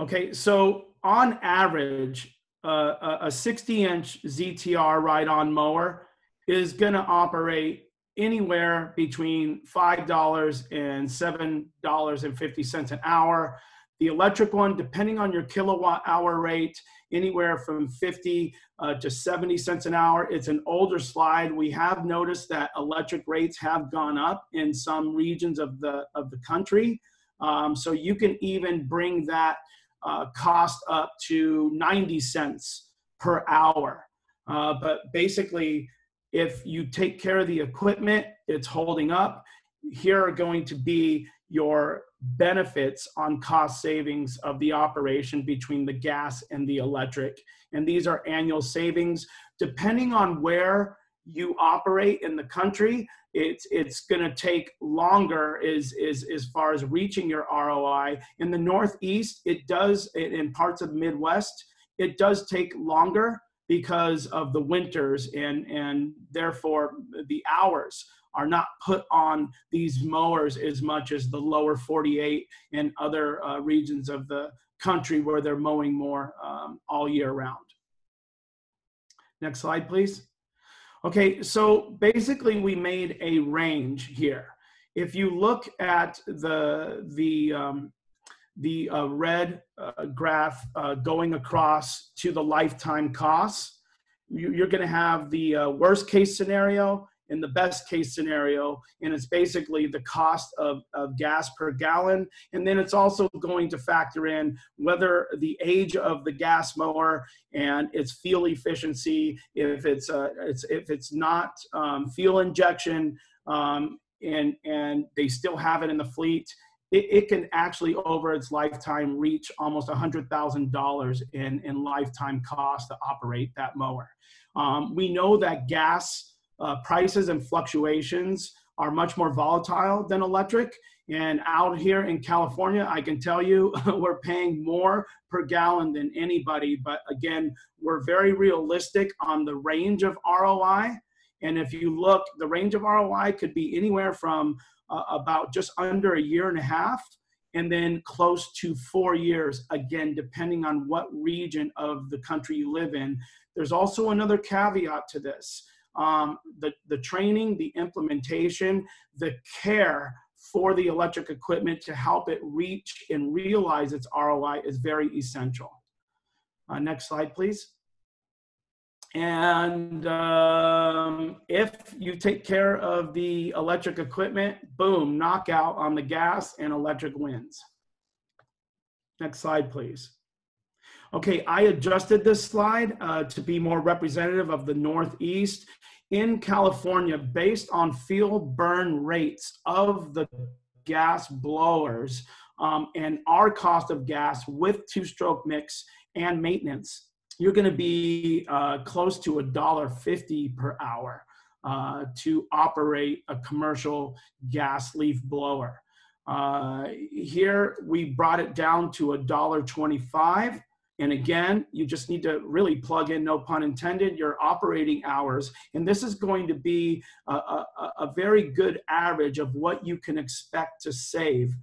Okay, so on average, a 60-inch ZTR ride-on mower is going to operate anywhere between $5 and $7.50 an hour. The electric one, depending on your kilowatt hour rate, anywhere from 50 to 70 cents an hour. It's an older slide. We have noticed that electric rates have gone up in some regions of the country. So you can even bring that cost up to 90 cents per hour. But basically, if you take care of the equipment, it's holding up. Here are going to be your benefits on cost savings of the operation between the gas and the electric. And these are annual savings. Depending on where you operate in the country, it's going to take longer as far as reaching your ROI. In the Northeast, it does, in parts of the Midwest, it does take longer because of the winters, and therefore the hours are not put on these mowers as much as the lower 48 and other regions of the country where they're mowing more all year round. Next slide, please. Okay, so basically we made a range here. If you look at the red graph going across to the lifetime costs, you're going to have the worst case scenario and the best case scenario, and it's basically the cost of gas per gallon. And then it's also going to factor in whether the age of the gas mower and its fuel efficiency, if it's not fuel injection and they still have it in the fleet, it can actually, over its lifetime, reach almost $100,000 in lifetime cost to operate that mower. We know that gas prices and fluctuations are much more volatile than electric. And out here in California, I can tell you, we're paying more per gallon than anybody. But again, we're very realistic on the range of ROI. And if you look, the range of ROI could be anywhere from about just under a year and a half, and then close to 4 years, again, depending on what region of the country you live in. There's also another caveat to this. The training, the implementation, the care for the electric equipment to help it reach and realize its ROI is very essential. Next slide, please. And if you take care of the electric equipment, boom, knockout on the gas, and electric wins. Next slide, please. Okay, I adjusted this slide to be more representative of the Northeast. In California, based on fuel burn rates of the gas blowers and our cost of gas with two-stroke mix and maintenance, you're going to be close to $1.50 per hour to operate a commercial gas leaf blower. Here, we brought it down to $1.25. And again, you just need to really plug in, no pun intended, your operating hours. And this is going to be a very good average of what you can expect to save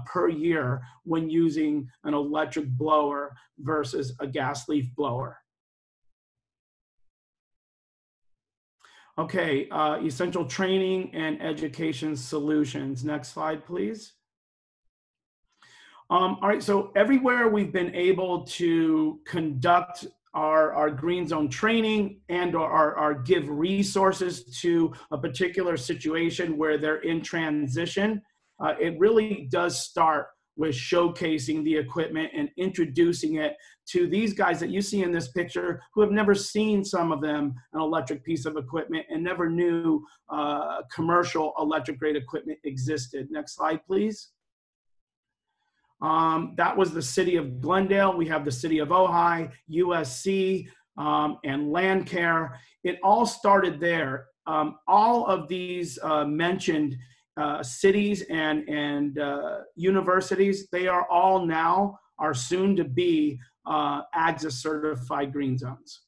per year when using an electric blower versus a gas leaf blower. Okay, essential training and education solutions. Next slide, please. All right, so everywhere we've been able to conduct our green zone training and or give resources to a particular situation where they're in transition, it really does start with showcasing the equipment and introducing it to these guys that you see in this picture who have never seen, some of them, an electric piece of equipment and never knew commercial electric grade equipment existed. Next slide, please. That was the city of Glendale. We have the city of Ojai, USC, and Landcare. It all started there. All of these mentioned cities and universities, they are all now, are soon to be AGSA certified green zones.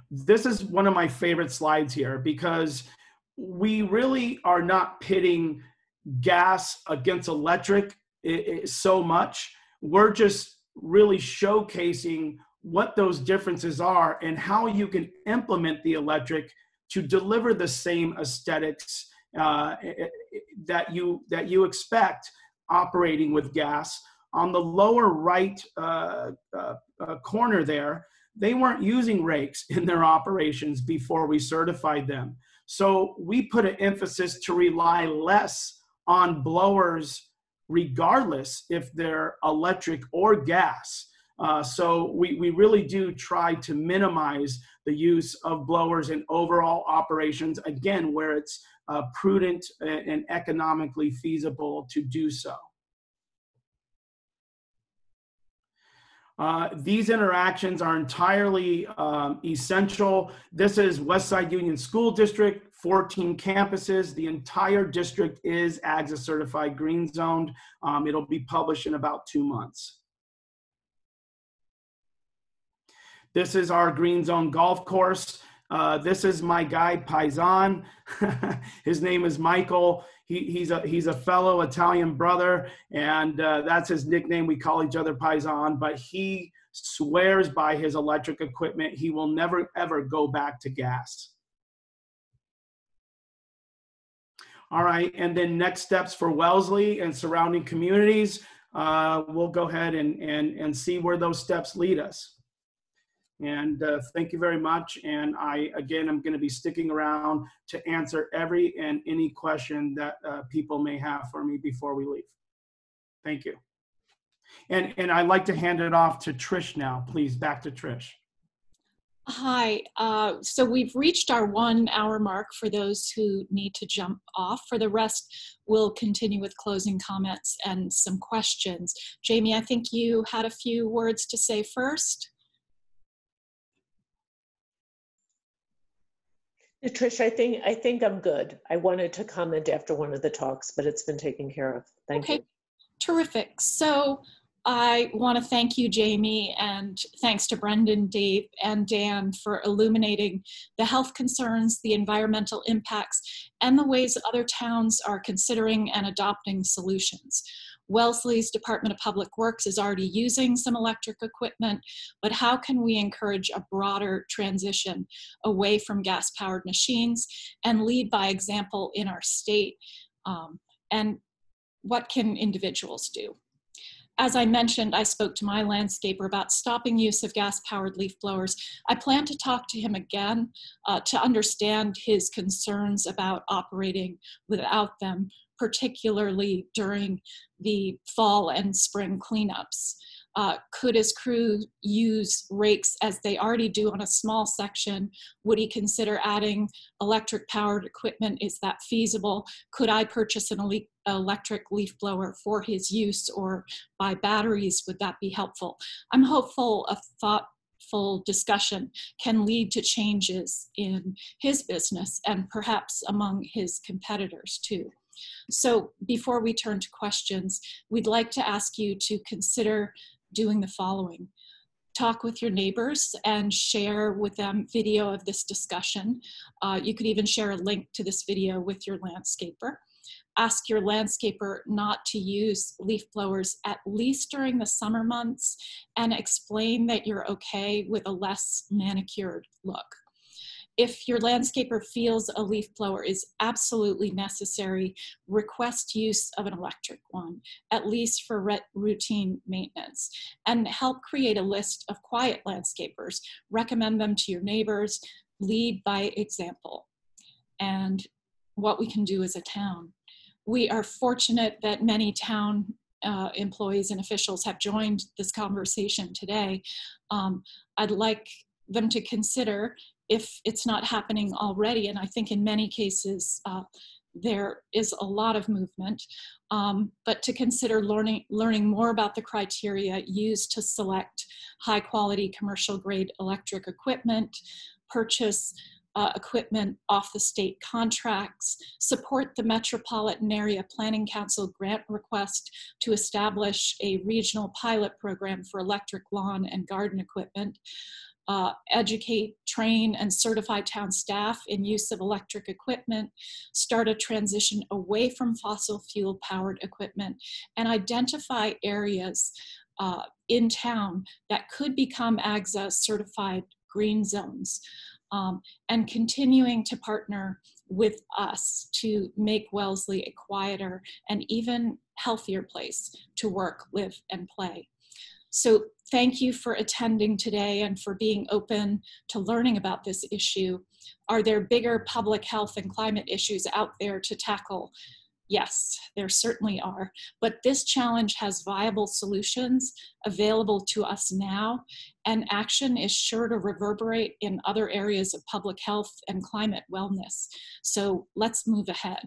This is one of my favorite slides here because we really are not pitting gas against electric so much. We're just really showcasing what those differences are and how you can implement the electric to deliver the same aesthetics that you expect operating with gas. On the lower right corner there, they weren't using rakes in their operations before we certified them. So we put an emphasis to rely less on blowers regardless if they're electric or gas. So we really do try to minimize the use of blowers in overall operations, again, where it's prudent and economically feasible to do so. These interactions are entirely essential. This is Westside Union School District, 14 campuses. The entire district is AGSA certified green zoned. It'll be published in about 2 months. This is our green zone golf course. This is my guy, Paisan. His name is Michael. He's a fellow Italian brother, and that's his nickname. We call each other Paisan, but he swears by his electric equipment. He will never, ever go back to gas. All right, and then next steps for Wellesley and surrounding communities. We'll go ahead and see where those steps lead us. And thank you very much. And again, I'm going to be sticking around to answer every and any question that people may have for me before we leave. Thank you. And I'd like to hand it off to Trish now, please. Back to Trish. Hi, so we've reached our 1 hour mark for those who need to jump off. For the rest, we'll continue with closing comments and some questions. Jamie, I think you had a few words to say first. Trish, I think I'm good. I wanted to comment after one of the talks, but it's been taken care of. Thank you. Terrific. So I want to thank you, Jamie, and thanks to Brendan, Dave, and Dan for illuminating the health concerns, the environmental impacts, and the ways other towns are considering and adopting solutions. Wellesley's Department of Public Works is already using some electric equipment, but how can we encourage a broader transition away from gas-powered machines and lead by example in our state? And what can individuals do? As I mentioned, I spoke to my landscaper about stopping use of gas-powered leaf blowers. I plan to talk to him again to understand his concerns about operating without them, particularly during the fall and spring cleanups. Could his crew use rakes as they already do on a small section? Would he consider adding electric powered equipment? Is that feasible? Could I purchase an electric leaf blower for his use or buy batteries? Would that be helpful? I'm hopeful a thoughtful discussion can lead to changes in his business and perhaps among his competitors too. So before we turn to questions, we'd like to ask you to consider doing the following. Talk with your neighbors and share with them video of this discussion. You could even share a link to this video with your landscaper. Ask your landscaper not to use leaf blowers at least during the summer months, and explain that you're okay with a less manicured look. If your landscaper feels a leaf blower is absolutely necessary, request use of an electric one, at least for routine maintenance, and help create a list of quiet landscapers. Recommend them to your neighbors, lead by example, and what we can do as a town. We are fortunate that many town employees and officials have joined this conversation today. I'd like them to consider, if it's not happening already, and I think in many cases there is a lot of movement, but to consider learning more about the criteria used to select high quality commercial grade electric equipment, purchase equipment off the state contracts, support the Metropolitan Area Planning Council grant request to establish a regional pilot program for electric lawn and garden equipment, educate, train, and certify town staff in use of electric equipment, start a transition away from fossil fuel powered equipment, and identify areas in town that could become AGSA certified green zones. and continuing to partner with us to make Wellesley a quieter and even healthier place to work, live, and play. So thank you for attending today and for being open to learning about this issue. Are there bigger public health and climate issues out there to tackle? Yes, there certainly are, but this challenge has viable solutions available to us now, and action is sure to reverberate in other areas of public health and climate wellness. So let's move ahead.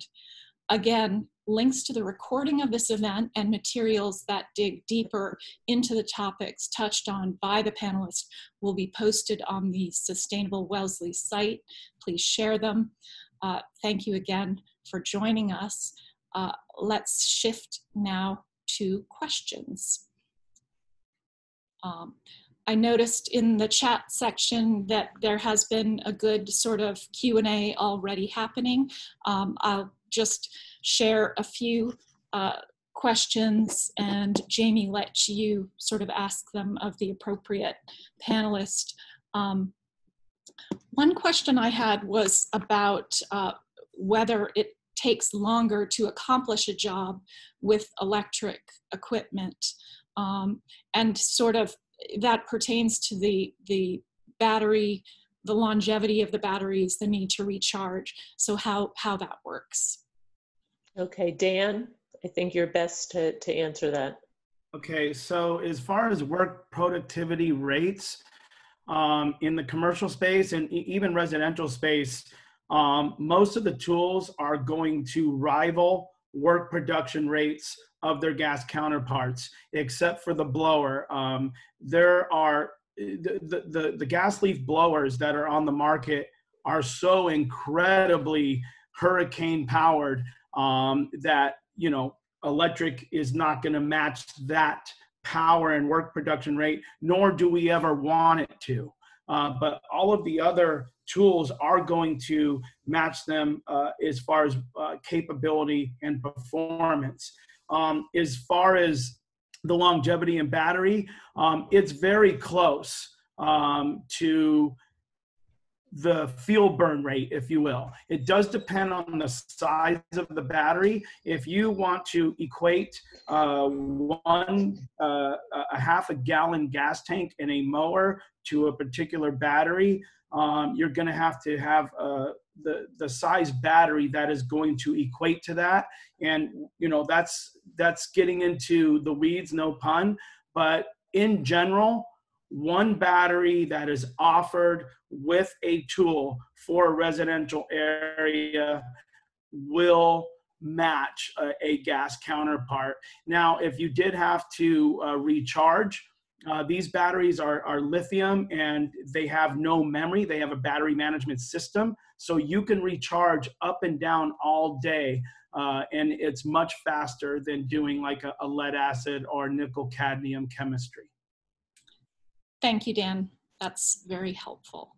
Again, links to the recording of this event and materials that dig deeper into the topics touched on by the panelists will be posted on the Sustainable Wellesley site. Please share them. Thank you again for joining us. Let's shift now to questions. I noticed in the chat section that there has been a good sort of Q&A already happening. I'll just share a few questions, and Jamie, let you sort of ask them of the appropriate panelist. One question I had was about whether it takes longer to accomplish a job with electric equipment, and sort of that pertains to the battery, the longevity of the batteries, the need to recharge. So how that works. Okay, Dan, I think you're best to answer that. Okay, so as far as work productivity rates, in the commercial space and even residential space, most of the tools are going to rival work production rates of their gas counterparts, except for the blower. There are the gas leaf blowers that are on the market are so incredibly hurricane powered that, you know, electric is not going to match that power and work production rate, nor do we ever want it to. But all of the other tools are going to match them as far as capability and performance. As far as the longevity and battery, it's very close to the field burn rate, if you will. It does depend on the size of the battery. If you want to equate a half a gallon gas tank in a mower to a particular battery, you're going to have the size battery that is going to equate to that. And, you know, that's getting into the weeds, no pun, but in general, one battery that is offered with a tool for a residential area will match a gas counterpart. Now, if you did have to recharge, these batteries are lithium and they have no memory. They have a battery management system. So you can recharge up and down all day. And it's much faster than doing like a lead acid or nickel cadmium chemistry. Thank you, Dan. That's very helpful.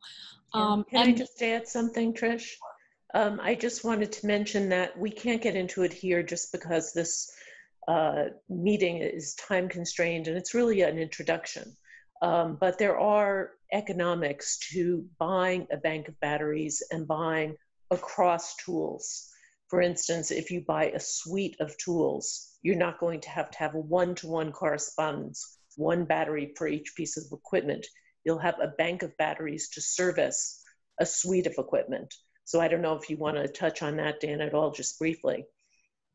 Can I just add something, Trish? I just wanted to mention that we can't get into it here just because this meeting is time constrained and it's really an introduction. But there are economics to buying a bank of batteries and buying across tools. For instance, if you buy a suite of tools, you're not going to have a one-to-one correspondence, one battery per each piece of equipment. You'll have a bank of batteries to service a suite of equipment. So I don't know if you want to touch on that, Dan, at all, just briefly.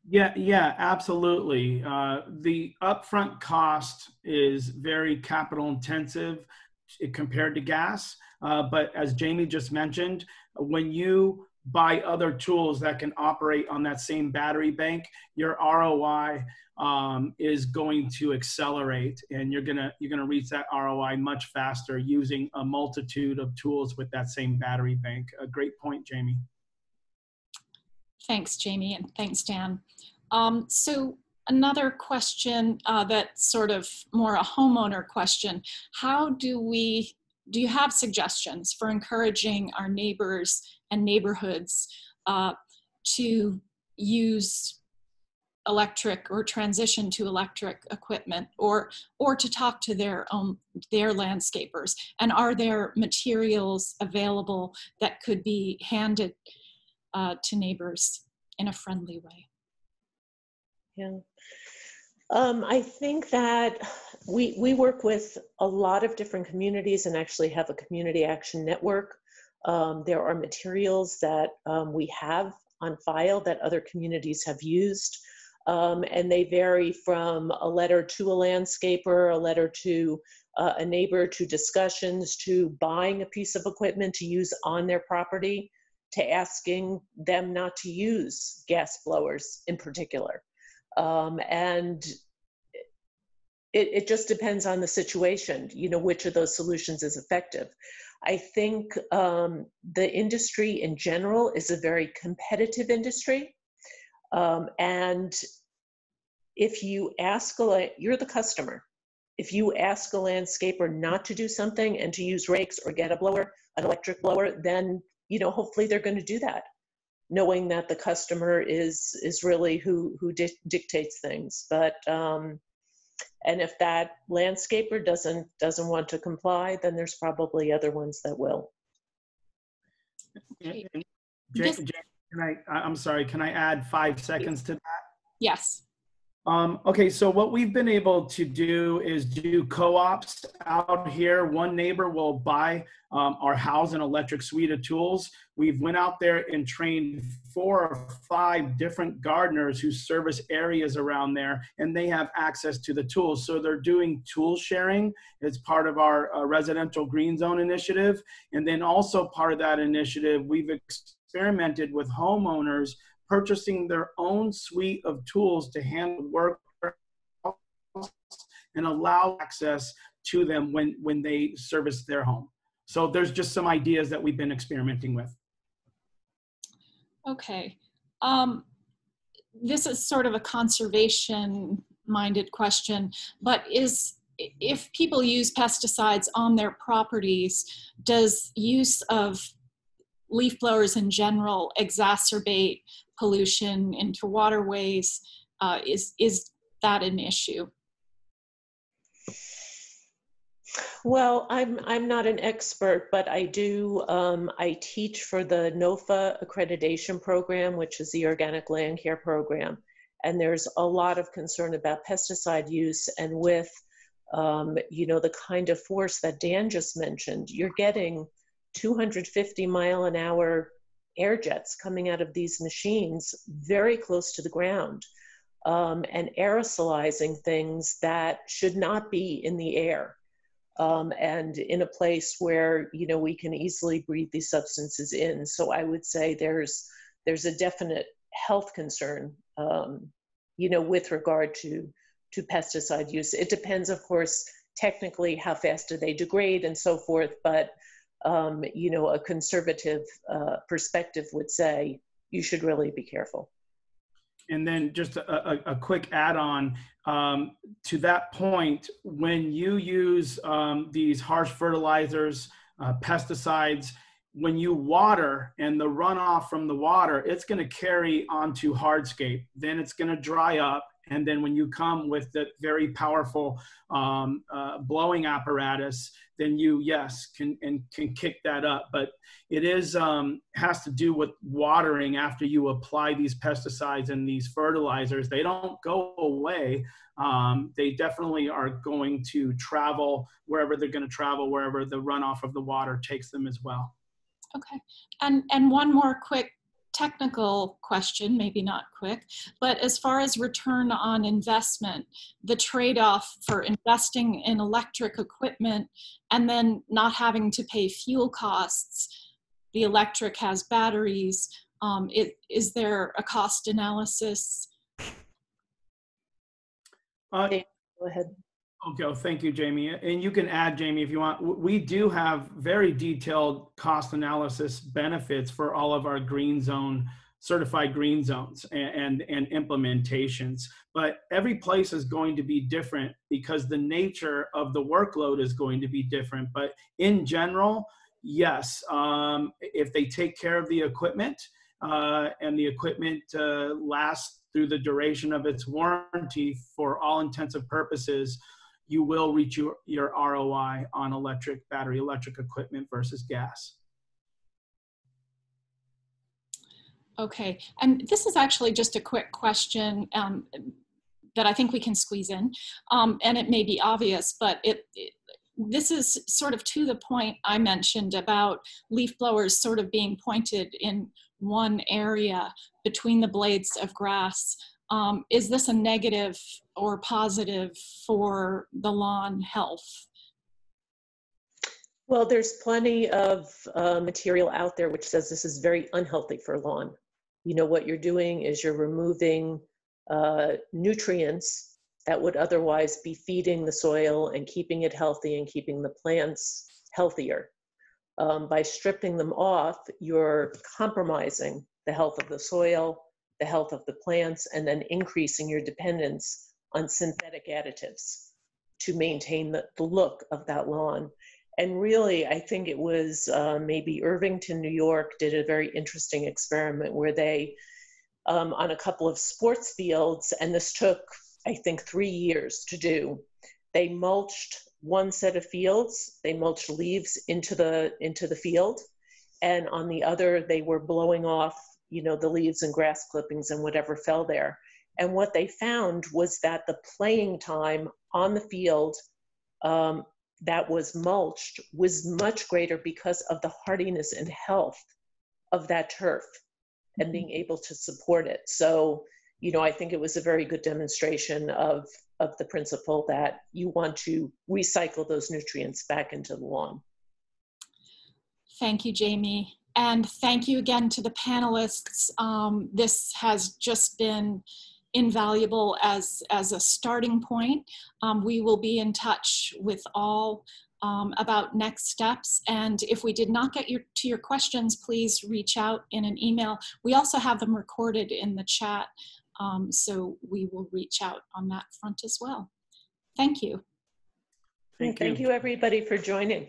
Yeah, absolutely. The upfront cost is very capital intensive compared to gas. But as Jamie just mentioned, when you buy other tools that can operate on that same battery bank, your ROI is going to accelerate, and you're gonna reach that ROI much faster using a multitude of tools with that same battery bank. A great point, Jamie. Thanks, Jamie, and thanks, Dan. So another question that's sort of more a homeowner question. How do you have suggestions for encouraging our neighbors and neighborhoods to use electric or transition to electric equipment, or to talk to their landscapers? And are there materials available that could be handed to neighbors in a friendly way? Yeah. I think that we work with a lot of different communities and actually have a community action network. There are materials that we have on file that other communities have used, and they vary from a letter to a landscaper, a letter to a neighbor, to discussions, to buying a piece of equipment to use on their property, to asking them not to use gas blowers in particular. And it just depends on the situation, you know, which of those solutions is effective. I think the industry in general is a very competitive industry. And if you ask, you're the customer. If you ask a landscaper not to do something and to use rakes or get a blower, an electric blower, then, you know, hopefully they're going to do that, knowing that the customer is really who dictates things. But and if that landscaper doesn't want to comply, then there's probably other ones that will. I'm sorry, can I add 5 seconds to that? Yes. Okay, so what we've been able to do is do co-ops out here. One neighbor will buy our house an electric suite of tools. We've went out there and trained 4 or 5 different gardeners who service areas around there, and they have access to the tools. So they're doing tool sharing as part of our residential green zone initiative. And then also part of that initiative, we've experimented with homeowners purchasing their own suite of tools to handle work and allow access to them when they service their home. So there's just some ideas that we've been experimenting with. Okay. This is sort of a conservation-minded question, but if people use pesticides on their properties, does use of leaf blowers in general exacerbate pollution into waterways? Is that an issue? Well, I'm not an expert, but I do, I teach for the NOFA accreditation program, which is the Organic Land Care Program. And there's a lot of concern about pesticide use, and with, you know, the kind of force that Dan just mentioned, you're getting 250-mile-an-hour air jets coming out of these machines very close to the ground, and aerosolizing things that should not be in the air, and in a place where, you know, we can easily breathe these substances in. So I would say there's a definite health concern, you know, with regard to pesticide use. It depends, of course, technically how fast do they degrade and so forth, but you know, a conservative perspective would say you should really be careful. And then just a quick add-on to that point, when you use these harsh fertilizers, pesticides, when you water and the runoff from the water, it's going to carry onto hardscape. Then it's going to dry up. And then when you come with that very powerful blowing apparatus, then you, yes, can kick that up. But it is has to do with watering after you apply these pesticides and these fertilizers. They don't go away. They definitely are going to travel wherever they're going to travel, wherever the runoff of the water takes them as well. Okay, and one more quick technical question, maybe not quick, but as far as return on investment, the trade-off for investing in electric equipment and then not having to pay fuel costs, the electric has batteries, is there a cost analysis? Go ahead. Okay, thank you, Jamie. And you can add, Jamie, if you want. We do have very detailed cost analysis benefits for all of our green zone, certified green zones and implementations. But every place is going to be different because the nature of the workload is going to be different. But in general, yes, if they take care of the equipment, and the equipment lasts through the duration of its warranty, for all intents and purposes, you will reach your ROI on battery electric equipment versus gas. Okay, and this is actually just a quick question that I think we can squeeze in, and it may be obvious, but this is sort of to the point I mentioned about leaf blowers sort of being pointed in one area between the blades of grass. Is this a negative or positive for the lawn health? Well, there's plenty of material out there which says this is very unhealthy for lawn. You know, what you're doing is you're removing nutrients that would otherwise be feeding the soil and keeping it healthy and keeping the plants healthier. By stripping them off, you're compromising the health of the soil, the health of the plants, and then increasing your dependence on synthetic additives to maintain the look of that lawn. And really, I think it was maybe Irvington, New York, did a very interesting experiment where they, on a couple of sports fields, and this took, I think, 3 years to do, they mulched one set of fields, they mulched leaves into the field, and on the other, they were blowing off, you know, the leaves and grass clippings and whatever fell there. And what they found was that the playing time on the field that was mulched was much greater because of the hardiness and health of that turf and being able to support it. So, you know, I think it was a very good demonstration of the principle that you want to recycle those nutrients back into the lawn. Thank you, Jamie. And thank you again to the panelists. This has just been invaluable as a starting point. We will be in touch with all about next steps. And if we did not get to your questions, please reach out in an email. We also have them recorded in the chat, so we will reach out on that front as well. Thank you. Thank you, everybody, for joining.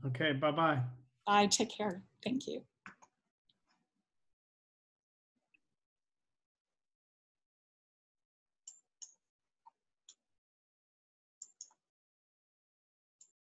Okay, bye-bye. Bye, take care. Thank you.